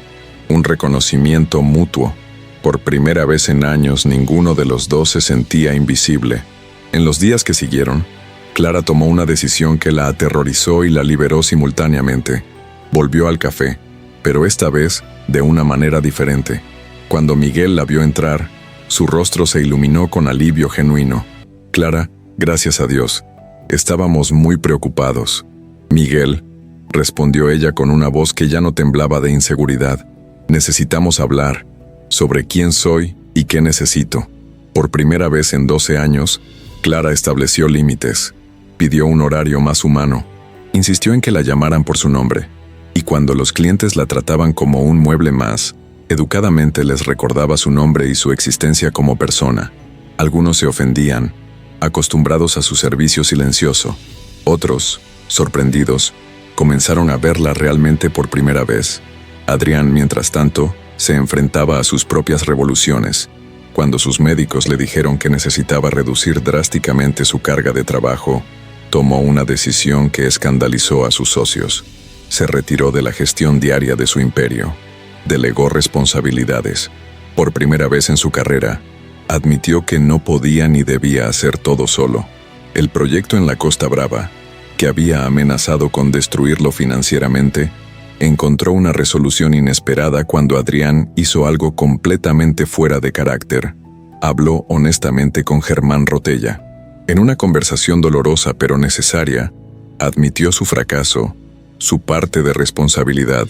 S1: un reconocimiento mutuo. Por primera vez en años, ninguno de los dos se sentía invisible. En los días que siguieron, Clara tomó una decisión que la aterrorizó y la liberó simultáneamente. Volvió al café, pero esta vez de una manera diferente. Cuando Miguel la vio entrar, su rostro se iluminó con alivio genuino. Clara, gracias a Dios. Estábamos muy preocupados. Miguel, respondió ella con una voz que ya no temblaba de inseguridad. Necesitamos hablar sobre quién soy y qué necesito. Por primera vez en 12 años, Clara estableció límites. Pidió un horario más humano. Insistió en que la llamaran por su nombre. Y cuando los clientes la trataban como un mueble más, educadamente les recordaba su nombre y su existencia como persona. Algunos se ofendían, acostumbrados a su servicio silencioso. Otros, sorprendidos, comenzaron a verla realmente por primera vez. Adrián, mientras tanto, se enfrentaba a sus propias revoluciones. Cuando sus médicos le dijeron que necesitaba reducir drásticamente su carga de trabajo, tomó una decisión que escandalizó a sus socios. Se retiró de la gestión diaria de su imperio. Delegó responsabilidades. Por primera vez en su carrera, admitió que no podía ni debía hacer todo solo. El proyecto en la Costa Brava, que había amenazado con destruirlo financieramente, encontró una resolución inesperada cuando Adrián hizo algo completamente fuera de carácter. Habló honestamente con Germán Rotella. En una conversación dolorosa pero necesaria, admitió su fracaso, su parte de responsabilidad,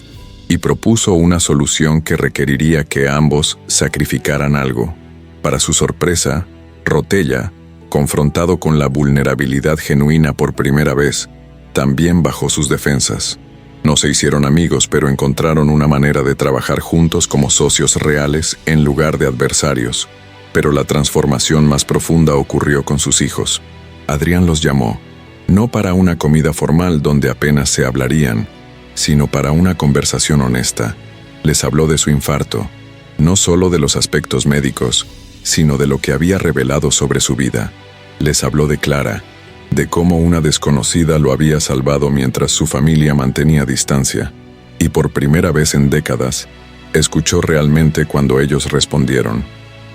S1: y propuso una solución que requeriría que ambos sacrificaran algo. Para su sorpresa, Rotella, confrontado con la vulnerabilidad genuina por primera vez, también bajó sus defensas. No se hicieron amigos, pero encontraron una manera de trabajar juntos como socios reales en lugar de adversarios. Pero la transformación más profunda ocurrió con sus hijos. Adrián los llamó, no para una comida formal donde apenas se hablarían, sino para una conversación honesta. Les habló de su infarto, no solo de los aspectos médicos, sino de lo que había revelado sobre su vida. Les habló de Clara, de cómo una desconocida lo había salvado mientras su familia mantenía distancia. Y por primera vez en décadas, escuchó realmente cuando ellos respondieron.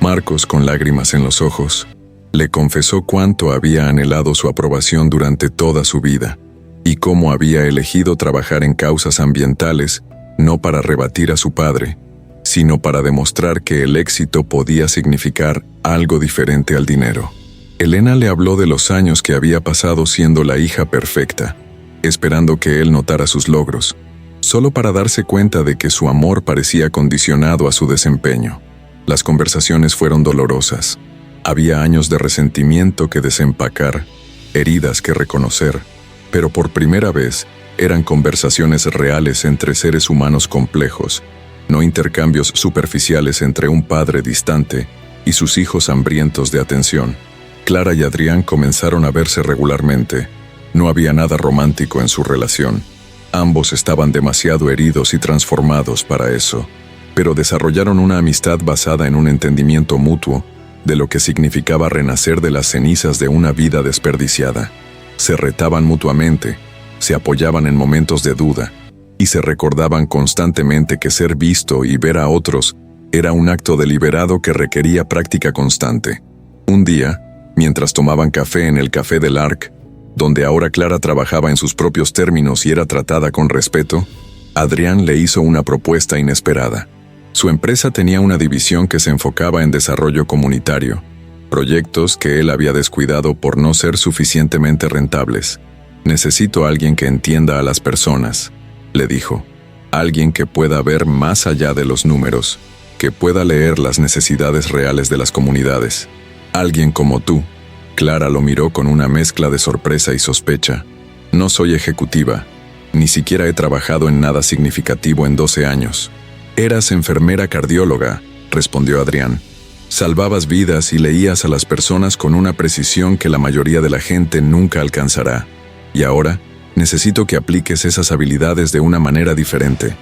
S1: Marcos, con lágrimas en los ojos, le confesó cuánto había anhelado su aprobación durante toda su vida, y cómo había elegido trabajar en causas ambientales, no para rebatir a su padre, sino para demostrar que el éxito podía significar algo diferente al dinero. Elena le habló de los años que había pasado siendo la hija perfecta, esperando que él notara sus logros, solo para darse cuenta de que su amor parecía condicionado a su desempeño. Las conversaciones fueron dolorosas. Había años de resentimiento que desempacar, heridas que reconocer, pero por primera vez eran conversaciones reales entre seres humanos complejos, no intercambios superficiales entre un padre distante y sus hijos hambrientos de atención. Clara y Adrián comenzaron a verse regularmente. No había nada romántico en su relación. Ambos estaban demasiado heridos y transformados para eso, pero desarrollaron una amistad basada en un entendimiento mutuo de lo que significaba renacer de las cenizas de una vida desperdiciada. Se retaban mutuamente, se apoyaban en momentos de duda, y se recordaban constantemente que ser visto y ver a otros era un acto deliberado que requería práctica constante. Un día, mientras tomaban café en el Café del Arc, donde ahora Clara trabajaba en sus propios términos y era tratada con respeto, Adrián le hizo una propuesta inesperada. Su empresa tenía una división que se enfocaba en desarrollo comunitario, proyectos que él había descuidado por no ser suficientemente rentables. «Necesito a alguien que entienda a las personas», le dijo. «Alguien que pueda ver más allá de los números, que pueda leer las necesidades reales de las comunidades. Alguien como tú». Clara lo miró con una mezcla de sorpresa y sospecha. «No soy ejecutiva. Ni siquiera he trabajado en nada significativo en 12 años. Eras enfermera cardióloga», respondió Adrián. «Salvabas vidas y leías a las personas con una precisión que la mayoría de la gente nunca alcanzará. Y ahora, necesito que apliques esas habilidades de una manera diferente.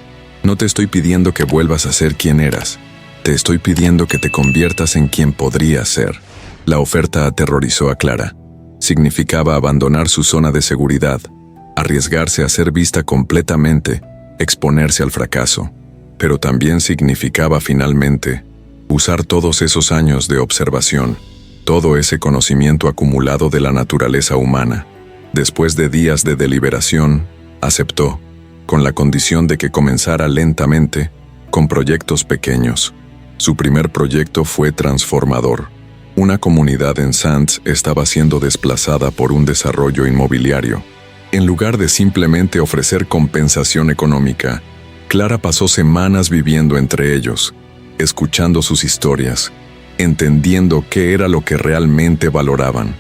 S1: No te estoy pidiendo que vuelvas a ser quien eras. Te estoy pidiendo que te conviertas en quien podrías ser». La oferta aterrorizó a Clara. Significaba abandonar su zona de seguridad, arriesgarse a ser vista completamente, exponerse al fracaso. Pero también significaba finalmente usar todos esos años de observación, todo ese conocimiento acumulado de la naturaleza humana. Después de días de deliberación, aceptó, con la condición de que comenzara lentamente, con proyectos pequeños. Su primer proyecto fue transformador. Una comunidad en Sands estaba siendo desplazada por un desarrollo inmobiliario. En lugar de simplemente ofrecer compensación económica, Clara pasó semanas viviendo entre ellos, escuchando sus historias, entendiendo qué era lo que realmente valoraban.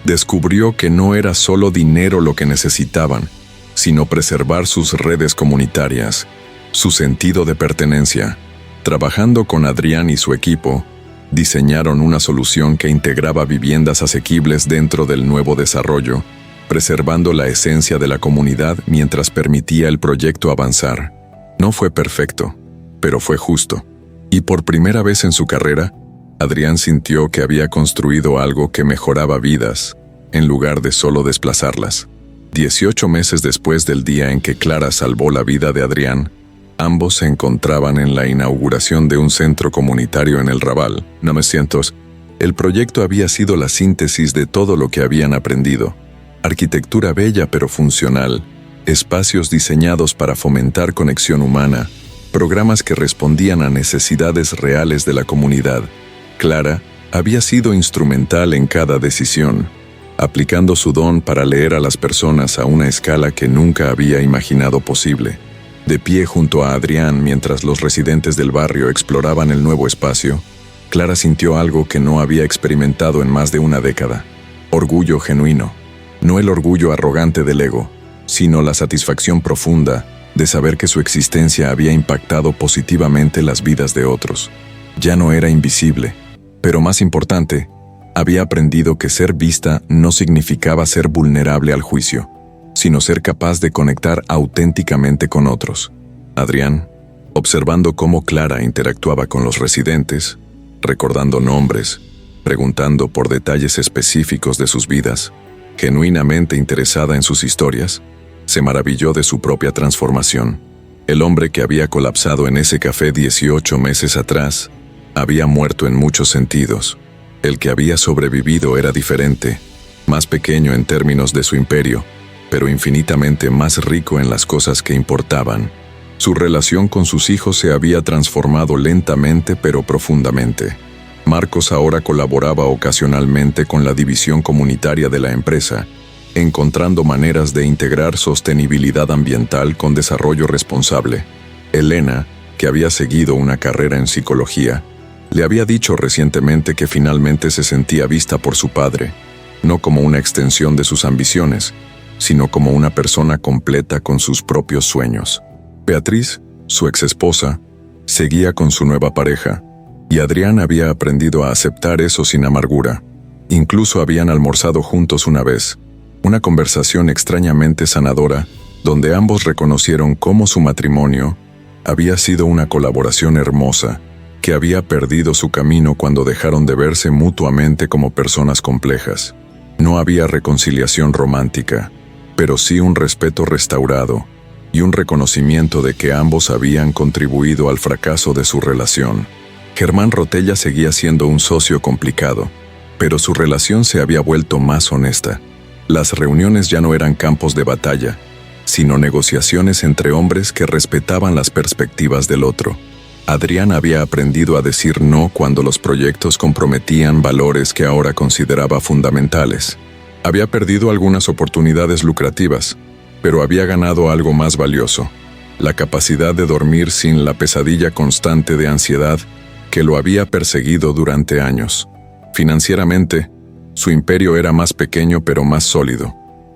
S1: Descubrió que no era solo dinero lo que necesitaban, sino preservar sus redes comunitarias, su sentido de pertenencia. Trabajando con Adrián y su equipo, diseñaron una solución que integraba viviendas asequibles dentro del nuevo desarrollo, preservando la esencia de la comunidad mientras permitía el proyecto avanzar. No fue perfecto, pero fue justo. Y por primera vez en su carrera, Adrián sintió que había construido algo que mejoraba vidas, en lugar de solo desplazarlas. 18 meses después del día en que Clara salvó la vida de Adrián, ambos se encontraban en la inauguración de un centro comunitario en el Raval 900. El proyecto había sido la síntesis de todo lo que habían aprendido. Arquitectura bella pero funcional, espacios diseñados para fomentar conexión humana, programas que respondían a necesidades reales de la comunidad. Clara había sido instrumental en cada decisión, aplicando su don para leer a las personas a una escala que nunca había imaginado posible. De pie junto a Adrián mientras los residentes del barrio exploraban el nuevo espacio, Clara sintió algo que no había experimentado en más de una década: orgullo genuino. No el orgullo arrogante del ego, sino la satisfacción profunda de saber que su existencia había impactado positivamente las vidas de otros. Ya no era invisible, pero más importante, había aprendido que ser vista no significaba ser vulnerable al juicio, sino ser capaz de conectar auténticamente con otros. Adrián, observando cómo Clara interactuaba con los residentes, recordando nombres, preguntando por detalles específicos de sus vidas, genuinamente interesada en sus historias, se maravilló de su propia transformación. El hombre que había colapsado en ese café 18 meses atrás había muerto en muchos sentidos. El que había sobrevivido era diferente, más pequeño en términos de su imperio, pero infinitamente más rico en las cosas que importaban. Su relación con sus hijos se había transformado lentamente pero profundamente. Marcos ahora colaboraba ocasionalmente con la división comunitaria de la empresa, encontrando maneras de integrar sostenibilidad ambiental con desarrollo responsable. Elena, que había seguido una carrera en psicología, le había dicho recientemente que finalmente se sentía vista por su padre, no como una extensión de sus ambiciones, sino como una persona completa con sus propios sueños. Beatriz, su exesposa, seguía con su nueva pareja, y Adrián había aprendido a aceptar eso sin amargura. Incluso habían almorzado juntos una vez, una conversación extrañamente sanadora, donde ambos reconocieron cómo su matrimonio había sido una colaboración hermosa, que había perdido su camino cuando dejaron de verse mutuamente como personas complejas. No había reconciliación romántica, pero sí un respeto restaurado y un reconocimiento de que ambos habían contribuido al fracaso de su relación. Germán Rotella seguía siendo un socio complicado, pero su relación se había vuelto más honesta. Las reuniones ya no eran campos de batalla, sino negociaciones entre hombres que respetaban las perspectivas del otro. Adrián había aprendido a decir no cuando los proyectos comprometían valores que ahora consideraba fundamentales. Había perdido algunas oportunidades lucrativas, pero había ganado algo más valioso: la capacidad de dormir sin la pesadilla constante de ansiedad que lo había perseguido durante años. Financieramente, su imperio era más pequeño pero más sólido.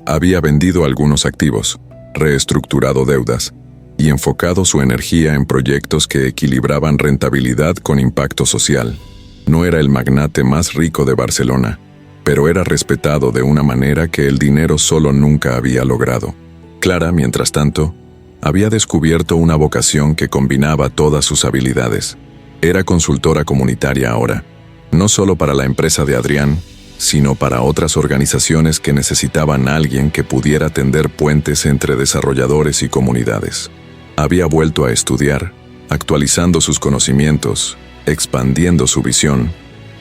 S1: Había vendido algunos activos, reestructurado deudas y enfocado su energía en proyectos que equilibraban rentabilidad con impacto social. No era el magnate más rico de Barcelona, pero era respetado de una manera que el dinero solo nunca había logrado. Clara, mientras tanto, había descubierto una vocación que combinaba todas sus habilidades. Era consultora comunitaria ahora, no solo para la empresa de Adrián, sino para otras organizaciones que necesitaban a alguien que pudiera tender puentes entre desarrolladores y comunidades. Había vuelto a estudiar, actualizando sus conocimientos, expandiendo su visión.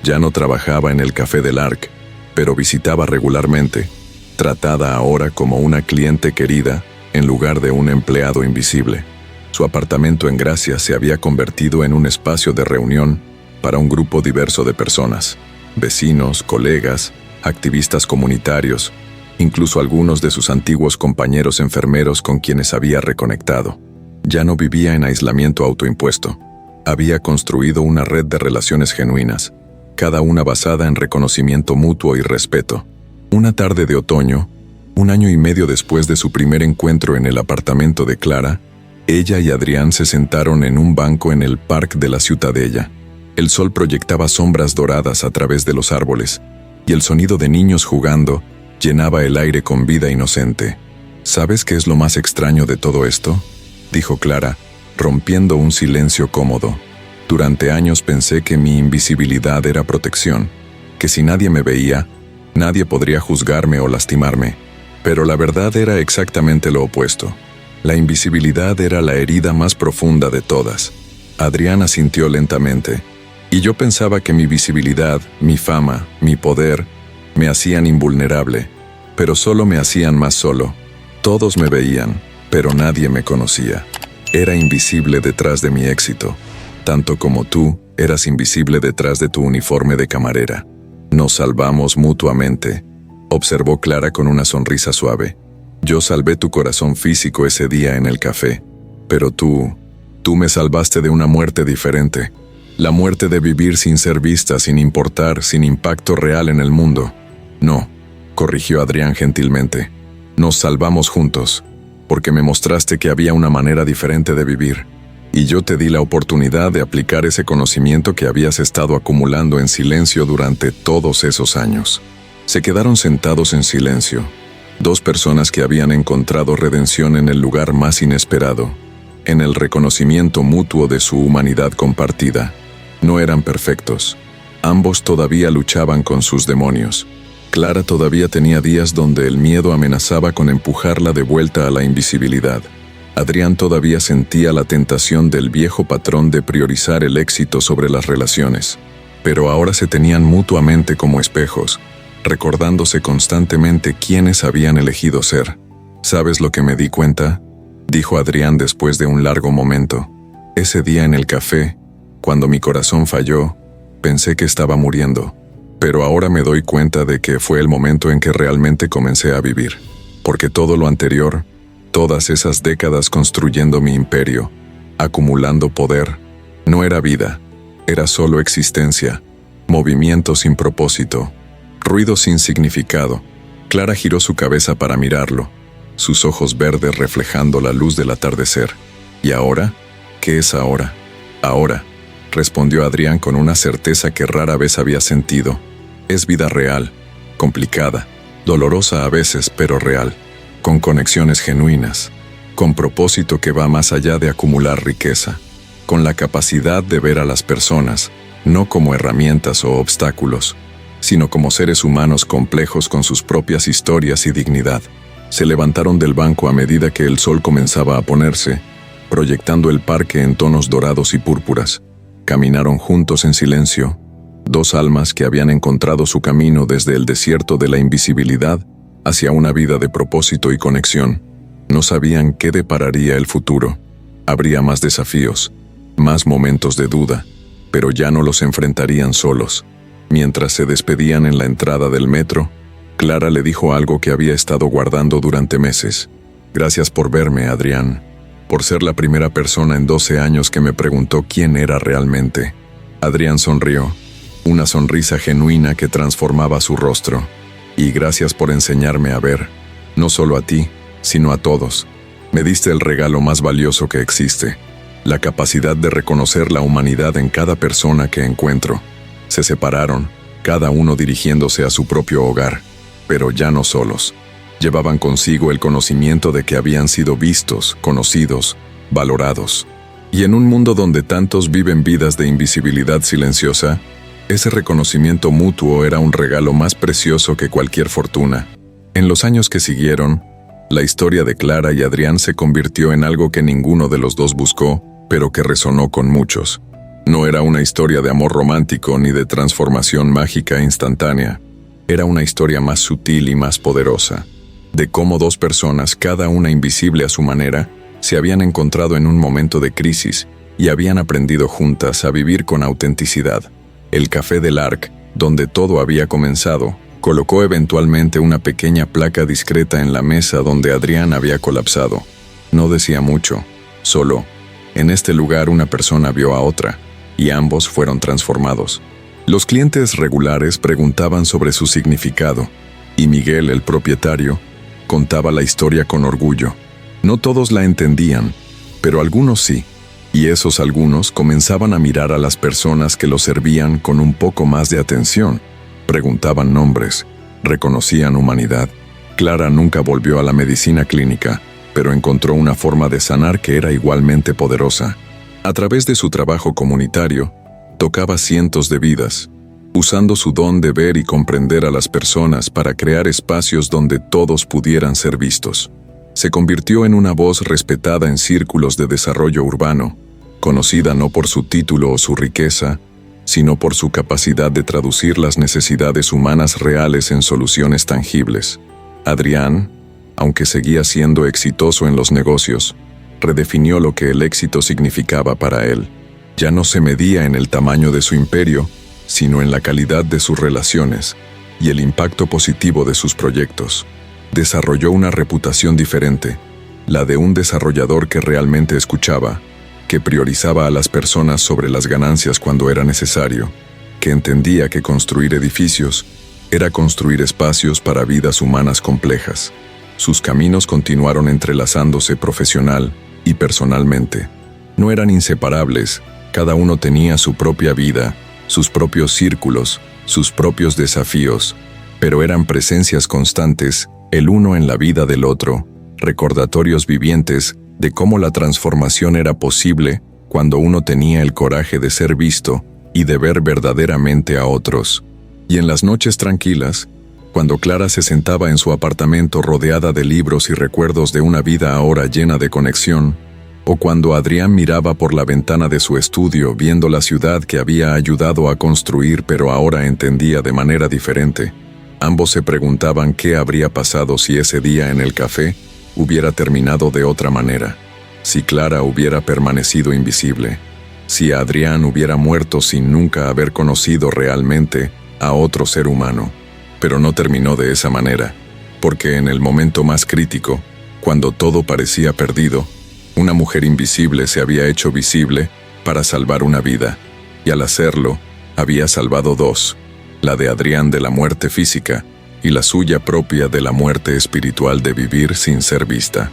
S1: Ya no trabajaba en el Café del Arc, pero visitaba regularmente, tratada ahora como una cliente querida en lugar de un empleado invisible. Su apartamento en Gracia se había convertido en un espacio de reunión para un grupo diverso de personas: vecinos, colegas, activistas comunitarios, incluso algunos de sus antiguos compañeros enfermeros con quienes había reconectado. Ya no vivía en aislamiento autoimpuesto. Había construido una red de relaciones genuinas, cada una basada en reconocimiento mutuo y respeto. Una tarde de otoño, 1 año y medio después de su primer encuentro en el apartamento de Clara, ella y Adrián se sentaron en un banco en el parque de la Ciutadella. El sol proyectaba sombras doradas a través de los árboles, y el sonido de niños jugando llenaba el aire con vida inocente. ¿Sabes qué es lo más extraño de todo esto?, dijo Clara, rompiendo un silencio cómodo. Durante años pensé que mi invisibilidad era protección, que si nadie me veía, nadie podría juzgarme o lastimarme. Pero la verdad era exactamente lo opuesto. La invisibilidad era la herida más profunda de todas. Adrián asintió lentamente, y yo pensaba que mi visibilidad, mi fama, mi poder, me hacían invulnerable, pero solo me hacían más solo. Todos me veían, pero nadie me conocía. Era invisible detrás de mi éxito, tanto como tú eras invisible detrás de tu uniforme de camarera. Nos salvamos mutuamente, observó Clara con una sonrisa suave. Yo salvé tu corazón físico ese día en el café, pero tú me salvaste de una muerte diferente. La muerte de vivir sin ser vista, sin importar, sin impacto real en el mundo. No, corrigió Adrián gentilmente. Nos salvamos juntos, porque me mostraste que había una manera diferente de vivir, y yo te di la oportunidad de aplicar ese conocimiento que habías estado acumulando en silencio durante todos esos años. Se quedaron sentados en silencio, dos personas que habían encontrado redención en el lugar más inesperado, en el reconocimiento mutuo de su humanidad compartida. No eran perfectos. Ambos todavía luchaban con sus demonios. Clara todavía tenía días donde el miedo amenazaba con empujarla de vuelta a la invisibilidad. Adrián todavía sentía la tentación del viejo patrón de priorizar el éxito sobre las relaciones. Pero ahora se tenían mutuamente como espejos, recordándose constantemente quiénes habían elegido ser. ¿Sabes lo que me di cuenta?, dijo Adrián después de un largo momento. Ese día en el café, cuando mi corazón falló, pensé que estaba muriendo. Pero ahora me doy cuenta de que fue el momento en que realmente comencé a vivir. Porque todo lo anterior, todas esas décadas construyendo mi imperio, acumulando poder, no era vida, era solo existencia, movimiento sin propósito, ruido sin significado. Clara giró su cabeza para mirarlo, sus ojos verdes reflejando la luz del atardecer. ¿Y ahora? ¿Qué es ahora? Ahora, respondió Adrián con una certeza que rara vez había sentido. Es vida real, complicada, dolorosa a veces, pero real, con conexiones genuinas, con propósito que va más allá de acumular riqueza, con la capacidad de ver a las personas, no como herramientas o obstáculos, sino como seres humanos complejos con sus propias historias y dignidad. Se levantaron del banco a medida que el sol comenzaba a ponerse, proyectando el parque en tonos dorados y púrpuras. Caminaron juntos en silencio, dos almas que habían encontrado su camino desde el desierto de la invisibilidad hacia una vida de propósito y conexión. No sabían qué depararía el futuro. Habría más desafíos, más momentos de duda, pero ya no los enfrentarían solos. Mientras se despedían en la entrada del metro, Clara le dijo algo que había estado guardando durante meses. Gracias por verme, Adrián, por ser la primera persona en 12 años que me preguntó quién era realmente. Adrián sonrió, una sonrisa genuina que transformaba su rostro. Y gracias por enseñarme a ver, no solo a ti, sino a todos. Me diste el regalo más valioso que existe, la capacidad de reconocer la humanidad en cada persona que encuentro. Se separaron, cada uno dirigiéndose a su propio hogar, pero ya no solos. Llevaban consigo el conocimiento de que habían sido vistos, conocidos, valorados. Y en un mundo donde tantos viven vidas de invisibilidad silenciosa, ese reconocimiento mutuo era un regalo más precioso que cualquier fortuna. En los años que siguieron, la historia de Clara y Adrián se convirtió en algo que ninguno de los dos buscó, pero que resonó con muchos. No era una historia de amor romántico ni de transformación mágica instantánea. Era una historia más sutil y más poderosa, de cómo dos personas, cada una invisible a su manera, se habían encontrado en un momento de crisis y habían aprendido juntas a vivir con autenticidad. El Café del Arc, donde todo había comenzado, colocó eventualmente una pequeña placa discreta en la mesa donde Adrián había colapsado. No decía mucho, solo, en este lugar una persona vio a otra, y ambos fueron transformados. Los clientes regulares preguntaban sobre su significado, y Miguel, el propietario, contaba la historia con orgullo. No todos la entendían, pero algunos sí. Y esos algunos comenzaban a mirar a las personas que los servían con un poco más de atención. Preguntaban nombres, reconocían humanidad. Clara nunca volvió a la medicina clínica, pero encontró una forma de sanar que era igualmente poderosa. A través de su trabajo comunitario, tocaba cientos de vidas, usando su don de ver y comprender a las personas para crear espacios donde todos pudieran ser vistos. Se convirtió en una voz respetada en círculos de desarrollo urbano, conocida no por su título o su riqueza, sino por su capacidad de traducir las necesidades humanas reales en soluciones tangibles. Adrián, aunque seguía siendo exitoso en los negocios, redefinió lo que el éxito significaba para él. Ya no se medía en el tamaño de su imperio, sino en la calidad de sus relaciones y el impacto positivo de sus proyectos. Desarrolló una reputación diferente, la de un desarrollador que realmente escuchaba, que priorizaba a las personas sobre las ganancias cuando era necesario, que entendía que construir edificios era construir espacios para vidas humanas complejas. Sus caminos continuaron entrelazándose profesional y personalmente. No eran inseparables, cada uno tenía su propia vida, sus propios círculos, sus propios desafíos, pero eran presencias constantes, el uno en la vida del otro, recordatorios vivientes de cómo la transformación era posible cuando uno tenía el coraje de ser visto y de ver verdaderamente a otros. Y en las noches tranquilas, cuando Clara se sentaba en su apartamento rodeada de libros y recuerdos de una vida ahora llena de conexión, o cuando Adrián miraba por la ventana de su estudio viendo la ciudad que había ayudado a construir pero ahora entendía de manera diferente, ambos se preguntaban qué habría pasado si ese día en el café hubiera terminado de otra manera, si Clara hubiera permanecido invisible, si Adrián hubiera muerto sin nunca haber conocido realmente a otro ser humano. Pero no terminó de esa manera, porque en el momento más crítico, cuando todo parecía perdido, una mujer invisible se había hecho visible para salvar una vida, y al hacerlo, había salvado dos, la de Adrián de la muerte física y la suya propia de la muerte espiritual de vivir sin ser vista.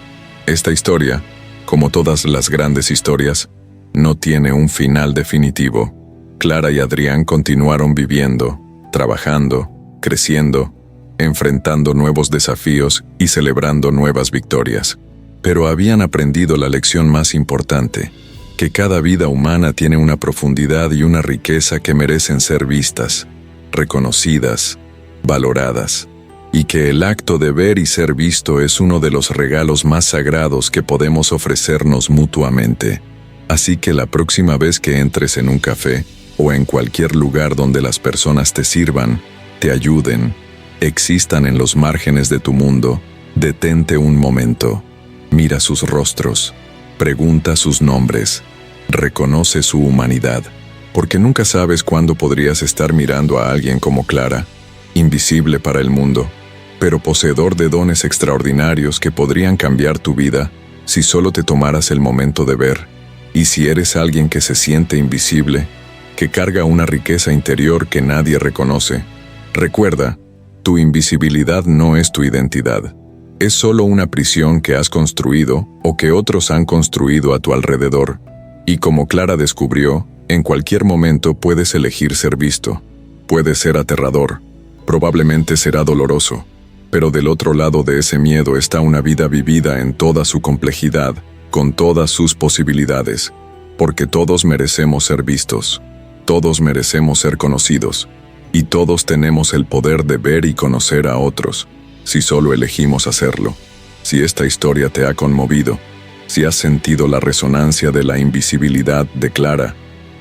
S1: Esta historia, como todas las grandes historias, no tiene un final definitivo. Clara y Adrián continuaron viviendo, trabajando, creciendo, enfrentando nuevos desafíos y celebrando nuevas victorias. Pero habían aprendido la lección más importante, que cada vida humana tiene una profundidad y una riqueza que merecen ser vistas, reconocidas, valoradas, y que el acto de ver y ser visto es uno de los regalos más sagrados que podemos ofrecernos mutuamente. Así que la próxima vez que entres en un café o en cualquier lugar donde las personas te sirvan, te ayuden, existan en los márgenes de tu mundo, detente un momento, mira sus rostros, pregunta sus nombres, reconoce su humanidad, porque nunca sabes cuándo podrías estar mirando a alguien como Clara, invisible para el mundo, pero poseedor de dones extraordinarios que podrían cambiar tu vida si solo te tomaras el momento de ver. Y si eres alguien que se siente invisible, que carga una riqueza interior que nadie reconoce, recuerda, tu invisibilidad no es tu identidad. Es solo una prisión que has construido o que otros han construido a tu alrededor. Y como Clara descubrió, en cualquier momento puedes elegir ser visto. Puede ser aterrador, probablemente será doloroso, pero del otro lado de ese miedo está una vida vivida en toda su complejidad, con todas sus posibilidades, porque todos merecemos ser vistos, todos merecemos ser conocidos, y todos tenemos el poder de ver y conocer a otros, si solo elegimos hacerlo. Si esta historia te ha conmovido, si has sentido la resonancia de la invisibilidad de Clara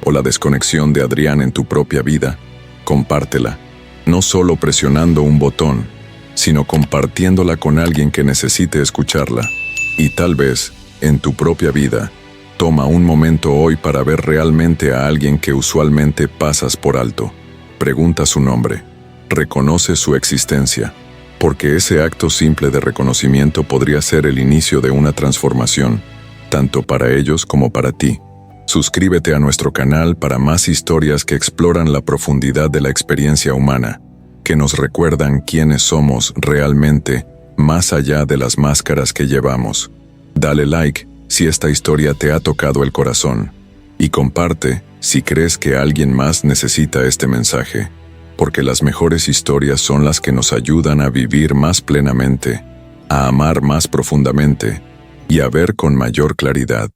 S1: o la desconexión de Adrián en tu propia vida, compártela, no solo presionando un botón, sino compartiéndola con alguien que necesite escucharla. Y tal vez, en tu propia vida, toma un momento hoy para ver realmente a alguien que usualmente pasas por alto. Pregunta su nombre, reconoce su existencia, porque ese acto simple de reconocimiento podría ser el inicio de una transformación, tanto para ellos como para ti. Suscríbete a nuestro canal para más historias que exploran la profundidad de la experiencia humana, que nos recuerdan quiénes somos realmente, más allá de las máscaras que llevamos. Dale like si esta historia te ha tocado el corazón, y comparte si crees que alguien más necesita este mensaje, porque las mejores historias son las que nos ayudan a vivir más plenamente, a amar más profundamente y a ver con mayor claridad.